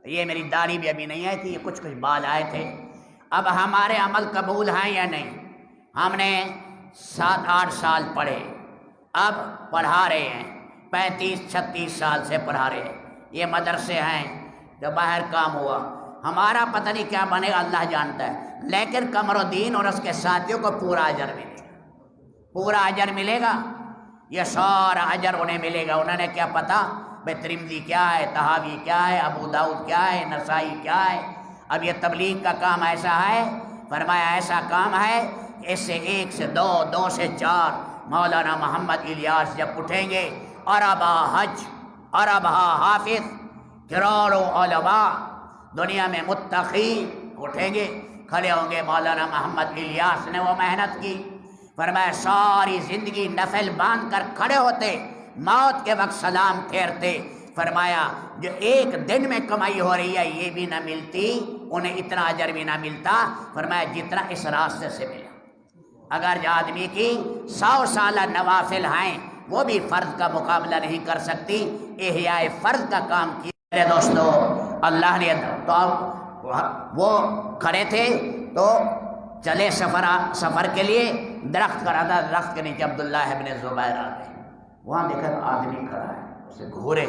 یہ میری داڑھی بھی ابھی نہیں آئی تھی، یہ کچھ بال آئے تھے. اب ہمارے عمل قبول ہیں یا نہیں؟ ہم نے 7-8 سال پڑھے، اب پڑھا رہے ہیں. 35-36 سال سے پڑھا رہے ہیں. یہ مدرسے ہیں جو باہر کام ہوا. ہمارا پتہ نہیں کیا بنے گا، اللہ جانتا ہے. لیکن قمر الدین اور اس کے ساتھیوں کو پورا اجر ملے گا، پورا اجر ملے گا. یہ سارا اجر انہیں ملے گا. انہوں نے کیا پتہ بھائی ترمذی کیا ہے، طحاوی کیا ہے، ابو داؤد کیا ہے، نسائی کیا ہے. اب یہ تبلیغ کا کام ایسا ہے، فرمایا ایسا کام ہے کہ اس سے 1 سے 2، 2 سے 4 مولانا محمد الیاس جب اٹھیں گے، عربہ حج، عربہ حافظ، کروڑوں علماء دنیا میں متقی اٹھیں گے، کھڑے ہوں گے. مولانا محمد الیاس نے وہ محنت کی، فرمایا ساری زندگی نفل باندھ کر کھڑے ہوتے، موت کے وقت سلام پھیرتے. فرمایا جو 1 دن میں کمائی ہو رہی ہے یہ بھی نہ ملتی، انہیں اتنا اجر بھی نہ ملتا، فرمایا جتنا اس راستے سے ملا. اگر جو آدمی کی 100 سالہ نوافل ہیں وہ بھی فرض کا مقابلہ نہیں کر سکتی، احیاء فرض کا کام کیا. میرے دوستو اللہ نے تو وہ کھڑے تھے تو چلے سفر کے لیے، درخت کھڑا تھا، درخت کے نیچے عبداللہ ابن زبیر آ گئے. وہاں دیکھا آدمی کھڑا ہے، اسے گھورے،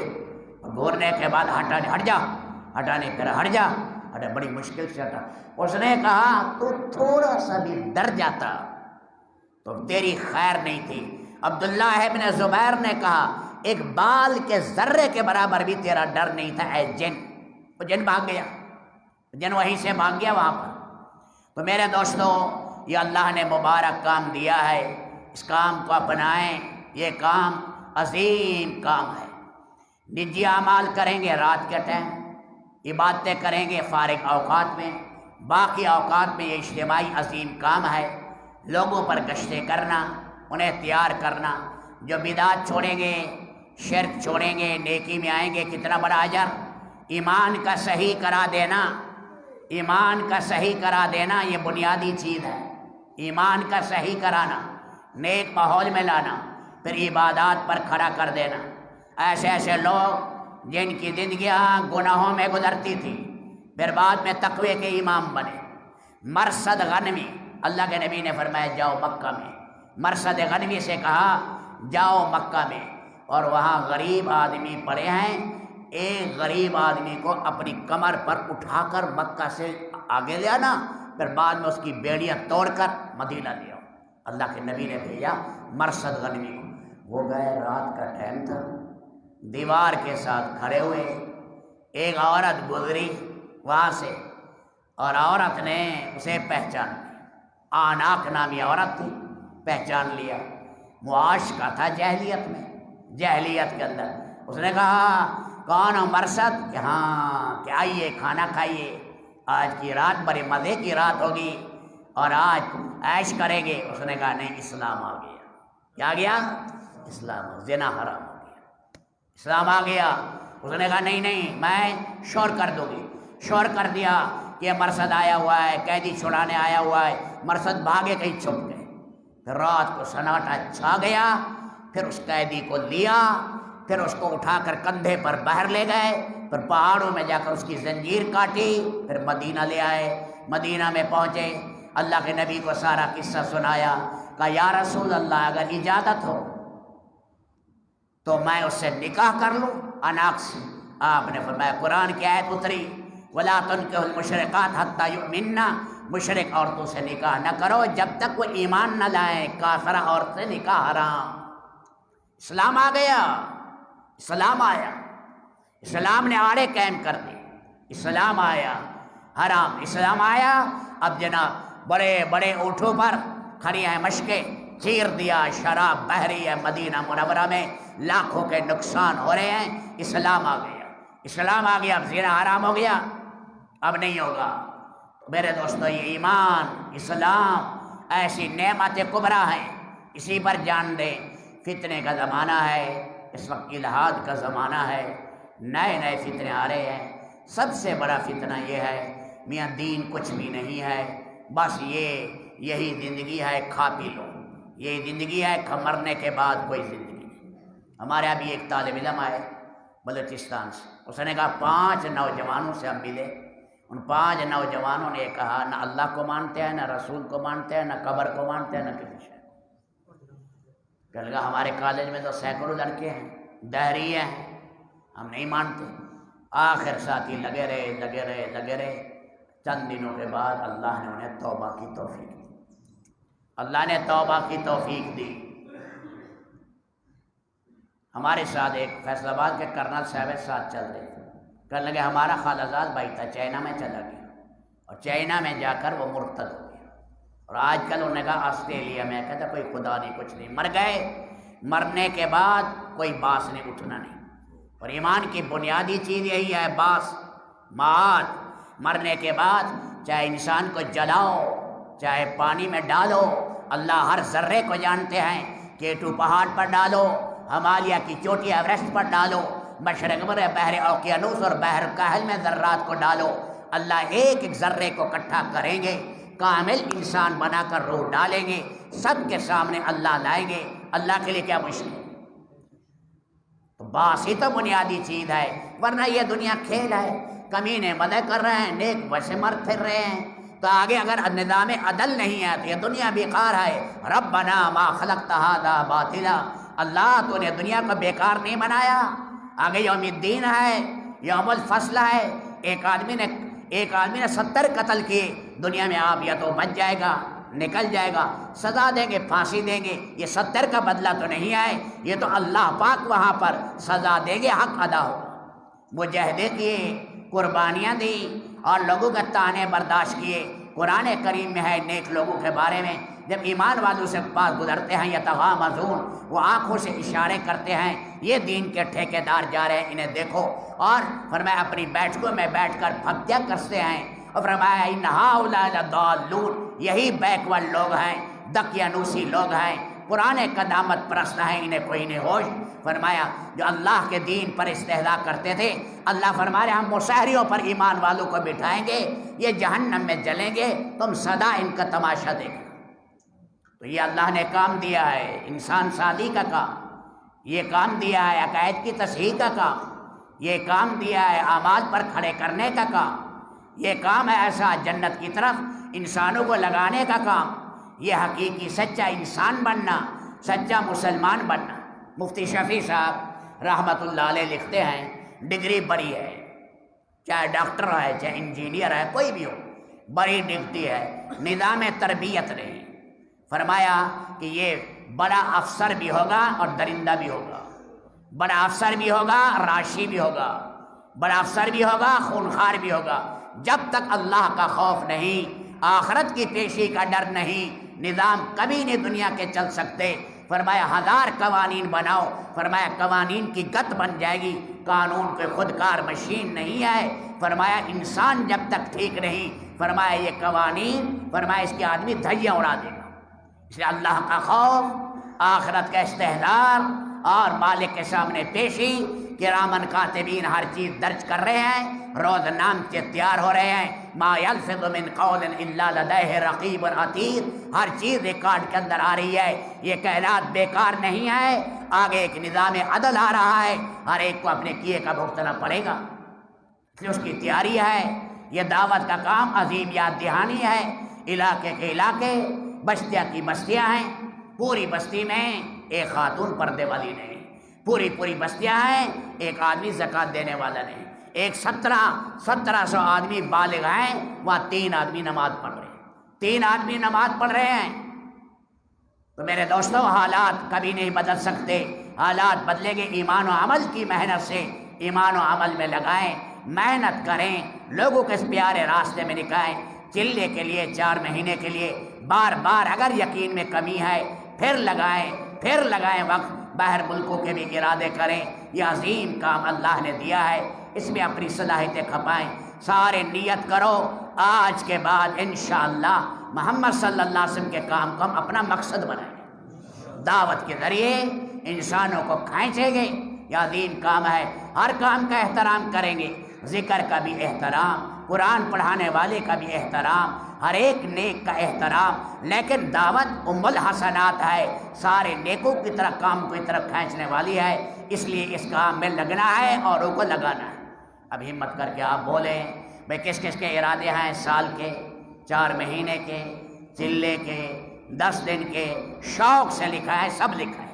گھورنے کے بعد ہٹ جا، ہٹانے پھر ہٹ جا، ہٹا، بڑی مشکل سے ہٹا. اس نے کہا تو تھوڑا سا بھی ڈر جاتا تو تیری خیر نہیں تھی. عبداللہ ابن زبیر نے کہا ایک بال کے ذرے کے برابر بھی تیرا ڈر نہیں تھا اے جن. وہ جن بھاگ گیا، جن وہیں سے بھاگ گیا وہاں پر. تو میرے دوستو یہ اللہ نے مبارک کام دیا ہے، اس کام کو اپنائیں. یہ کام عظیم کام ہے. نجی اعمال کریں گے رات کے ٹائم، عبادتیں کریں گے فارغ اوقات میں، باقی اوقات میں یہ اجتماعی عظیم کام ہے. لوگوں پر گشتیں کرنا، انہیں تیار کرنا. جو بدعت چھوڑیں گے، شرک چھوڑیں گے، نیکی میں آئیں گے، کتنا بڑا اجر. ایمان کا صحیح کرا دینا، ایمان کا صحیح کرا دینا یہ بنیادی چیز ہے. ایمان کا صحیح کرانا، نیک ماحول میں لانا، پھر عبادات پر کھڑا کر دینا. ایسے ایسے لوگ جن کی زندگیاں گناہوں میں گزرتی تھی پھر بعد میں تقوی کے امام بنے. مرثد غنوی، اللہ کے نبی نے فرمایا جاؤ مکہ میں. مرثد غنوی سے کہا جاؤ مکہ میں، اور وہاں غریب آدمی پڑے ہیں، ایک غریب آدمی کو اپنی کمر پر اٹھا کر مکہ سے آگے لے آنا، پھر بعد میں اس کی بیڑیاں توڑ کر مدینہ لے آؤ. اللہ کے نبی نے بھیجا مرثد غنوی کو. وہ گئے، رات کا ٹائم تھا، دیوار کے ساتھ کھڑے ہوئے. ایک عورت گزری وہاں سے اور عورت نے اسے پہچان لیا. آناک نامی عورت تھی، پہچان لیا. معاش کا تھا جاہلیت میں، جاہلیت کے اندر. اس نے کہا کون ہو مرثد؟ کہ ہاں، کہ آئیے کھانا کھائیے، آج کی رات بڑے مزے کی رات ہوگی اور آج عیش کریں گے. اس نے کہا نہیں، اسلام آ گیا. کیا آ گیا؟ اسلام. زنا حرام ہو گیا، اسلام آ گیا. اس نے کہا نہیں نہیں، میں شور کر دوں گی. شور کر دیا کہ یہ مرثد آیا ہوا ہے، قیدی چھڑانے آیا ہوا ہے. مرثد بھاگے، کہیں چھپ گئے. پھر رات کو سناٹا چھا گیا. پھر اس قیدی کو لیا، پھر اس کو اٹھا کر کندھے پر باہر لے گئے، پھر پہاڑوں میں جا کر اس کی زنجیر کاٹی، پھر مدینہ لے آئے. مدینہ میں پہنچے، اللہ کے نبی کو سارا قصہ سنایا. کہا یا رسول اللہ اگر اجازت ہو تو میں اس سے نکاح کر لوں، اناق سے. آپ نے فرمایا قرآن کی آیت اتری وَلَا تُنْكِحُوا الْمُشْرِكَاتِ حَتَّىٰ يُؤْمِنَّ، مشرک عورتوں سے نکاح نہ کرو جب تک وہ ایمان نہ لائیں. کافرہ عورت سے نکاح حرام. اسلام آ گیا، اسلام آیا، اسلام نے آڑے قائم کر دی. اسلام آیا، حرام اسلام آیا. اب جناب بڑے بڑے اونٹوں پر کھڑی ہیں مشکیں، چیر دیا، شراب بہہ رہی ہے مدینہ منورہ میں، لاکھوں کے نقصان ہو رہے ہیں. اسلام آ گیا، اسلام آ گیا. اب زنا حرام ہو گیا، اب نہیں ہوگا. میرے دوستو یہ ایمان، اسلام ایسی نعمت کبریٰ ہیں، اسی پر جان دیں. فتنے کا زمانہ ہے، اس وقت الحاد کا زمانہ ہے، نئے نئے فتنے آ رہے ہیں. سب سے بڑا فتنہ یہ ہے میاں دین کچھ بھی نہیں ہے، بس یہی زندگی ہے، کھا پی لو. یہی زندگی ہے، مرنے کے بعد کوئی زندگی نہیں. ہمارے ابھی ایک طالب علم آئے بلوچستان سے. اس نے کہا 5 نوجوانوں سے ہم ملے. ان 5 نوجوانوں نے کہا نہ اللہ کو مانتے ہیں، نہ رسول کو مانتے ہیں، نہ قبر کو مانتے ہیں، نہ کسی شے کو. کہنے لگا ہمارے کالج میں تو سینکڑوں لڑکے ہیں، دہریے ہیں، ہم نہیں مانتے. آخر ساتھی لگے رہے. چند دنوں کے بعد اللہ نے انہیں توبہ کی توفیق دی. اللہ نے توبہ کی توفیق دی. ہمارے ساتھ ایک فیصل آباد کے کرنل صاحب ساتھ چل رہے تھے، کہنے لگے ہمارا خالہ زاد بھائی تھا چائنا میں چلا گیا اور چائنا میں جا کر وہ مرتد ہو گیا، اور آج کل انہوں نے کہا آسٹریلیا میں، کہتا کوئی خدا نہیں کچھ نہیں، مر گئے، مرنے کے بعد کوئی باس نہیں، اٹھنا نہیں۔ اور ایمان کی بنیادی چیز یہی ہے، باس، معاد۔ مرنے کے بعد چاہے انسان کو جلاؤ، چاہے پانی میں ڈالو، اللہ ہر ذرے کو جانتے ہیں، کیٹو پہاڑ پر ڈالو، ہمالیہ کی چوٹی ایوریسٹ پر ڈالو، مشرق میں بحر اوقیانوس اور بحر کاہل میں ذرات کو ڈالو، اللہ ایک ایک ذرے کو اکٹھا کریں گے، کامل انسان بنا کر روح ڈالیں گے، سب کے سامنے اللہ لائیں گے۔ اللہ کے لیے کیا مشکل ہے؟ تو باس ہی تو بنیادی چیز ہے، ورنہ یہ دنیا کھیل ہے، کمینے مزے کر رہے ہیں، نیک ویسے مر پھر رہے ہیں، تو آگے اگر نظام عدل نہیں ہے تو یہ دنیا بیکار ہے۔ ربنا ما خلقت ھذا باطلا، اللہ تو نے دنیا کو بیکار نہیں بنایا۔ آگے یوم الدین ہے، یوم الفصل ہے، ایک آدمی نے 70 قتل کیے، دنیا میں آپ یا تو بچ جائے گا، نکل جائے گا، سزا دیں گے، پھانسی دیں گے، یہ 70 کا بدلہ تو نہیں آئے، یہ تو اللہ پاک وہاں پر سزا دیں گے، حق ادا ہوگا۔ مجاہدے کیے، قربانیاں دی اور لوگوں کے طعنے برداشت کیے۔ قرآن کریم میں ہے نیک لوگوں کے بارے میں، جب ایمان والوں سے پاس گزرتے ہیں یتغامزون، وہ آنکھوں سے اشارے کرتے ہیں، یہ دین کے ٹھیکیدار جا رہے ہیں، انہیں دیکھو، اور فرمایا اپنی بیٹھکوں میں بیٹھ کر پھپتیاں کرتے ہیں، اور فرمایا ان ہؤلاء لضالون، یہی بیکورڈ لوگ ہیں، دقیانوسی لوگ ہیں، قرآن قدامت پرست ہیں، انہیں کوئی نہیں ہوش۔ فرمایا جو اللہ کے دین پر استہزاء کرتے تھے، اللہ فرما رہے ہم مشاہریوں پر ایمان والوں کو بٹھائیں گے، یہ جہنم میں جلیں گے، تم سدا ان کا تماشا دیکھنا۔ تو یہ اللہ نے کام دیا ہے انسان سازی کا کام، یہ کام دیا ہے عقائد کی تصحیح کا کام، یہ کام دیا ہے اعمال پر کھڑے کرنے کا کام، یہ کام ہے ایسا جنت کی طرف انسانوں کو لگانے کا کام، یہ حقیقی سچا انسان بننا، سچا مسلمان بننا۔ مفتی شفیع صاحب رحمۃ اللہ علیہ لکھتے ہیں ڈگری بڑی ہے، چاہے ڈاکٹر ہے، چاہے انجینئر ہے، کوئی بھی ہو، بڑی ڈگری ہے، نظام تربیت نہیں۔ فرمایا کہ یہ بڑا افسر بھی ہوگا اور درندہ بھی ہوگا، بڑا افسر بھی ہوگا، راشی بھی ہوگا، بڑا افسر بھی ہوگا، خونخوار بھی ہوگا، جب تک اللہ کا خوف نہیں، آخرت کی پیشی کا ڈر نہیں، نظام کبھی نہیں دنیا کے چل سکتے۔ فرمایا 1000 قوانین بناؤ، فرمایا قوانین کی گت بن جائے گی، قانون کوئی خودکار مشین نہیں ہے۔ فرمایا انسان جب تک ٹھیک نہیں، فرمایا یہ قوانین، فرمایا اس کے آدمی دھجیاں اڑا دے گا۔ اس لیے اللہ کا خوف، آخرت کا استحضار اور مالک کے سامنے پیشی، کرامن کاتبین ہر چیز درج کر رہے ہیں، روز نام سے تیار ہو رہے ہیں، ما یلفظ من قول الا لدیہ رقیب عتید، ہر چیز ریکارڈ کے اندر آ رہی ہے، یہ کائنات بیکار نہیں ہے، آگے ایک نظام عدل آ رہا ہے، ہر ایک کو اپنے کیے کا بھگتنا پڑے گا، اس لیے اس کی تیاری ہے۔ یہ دعوت کا کام عظیم یاد دہانی ہے، علاقے کے علاقے، بستیاں کی بستیاں ہیں، پوری بستی میں ایک خاتون پردے والی نہیں، پوری بستیاں ہیں، ایک آدمی زکوٰۃ دینے والا نہیں، ایک 1700 آدمی بالغ ہیں، وہاں 3 آدمی نماز پڑھ رہے ہیں، 3 آدمی نماز پڑھ رہے ہیں۔ تو میرے دوستوں حالات کبھی نہیں بدل سکتے، حالات بدلیں گے ایمان و عمل کی محنت سے، ایمان و عمل میں لگائیں، محنت کریں، لوگوں کے اس پیارے راستے میں نکائیں، چلنے کے لیے 4 مہینے کے لیے بار بار اگر یقین میں کمی ہے پھر لگائیں وقت، باہر ملکوں کے بھی ارادے کریں، یہ عظیم کام اللہ نے دیا ہے، اس میں اپنی صلاحیتیں کھپائیں، سارے نیت کرو، آج کے بعد انشاءاللہ محمد صلی اللہ علیہ وسلم کے کام کو ہم اپنا مقصد بنائیں، دعوت کے ذریعے انسانوں کو کھینچیں گے، یہ عظیم کام ہے، ہر کام کا احترام کریں گے، ذکر کا بھی احترام، قرآن پڑھانے والے کا بھی احترام، ہر ایک نیک کا احترام، لیکن دعوت ام الحسنات ہے، سارے نیکوں کی طرح کام کی طرف کھینچنے والی ہے، اس لیے اس کام میں لگنا ہے اور ان کو لگانا ہے۔ اب ہمت کر کے آپ بولیں بھئی کس کس کے ارادے ہیں، سال کے، 4 مہینے کے، چلے کے، 10 دن کے، شوق سے لکھا ہے، سب لکھا ہے۔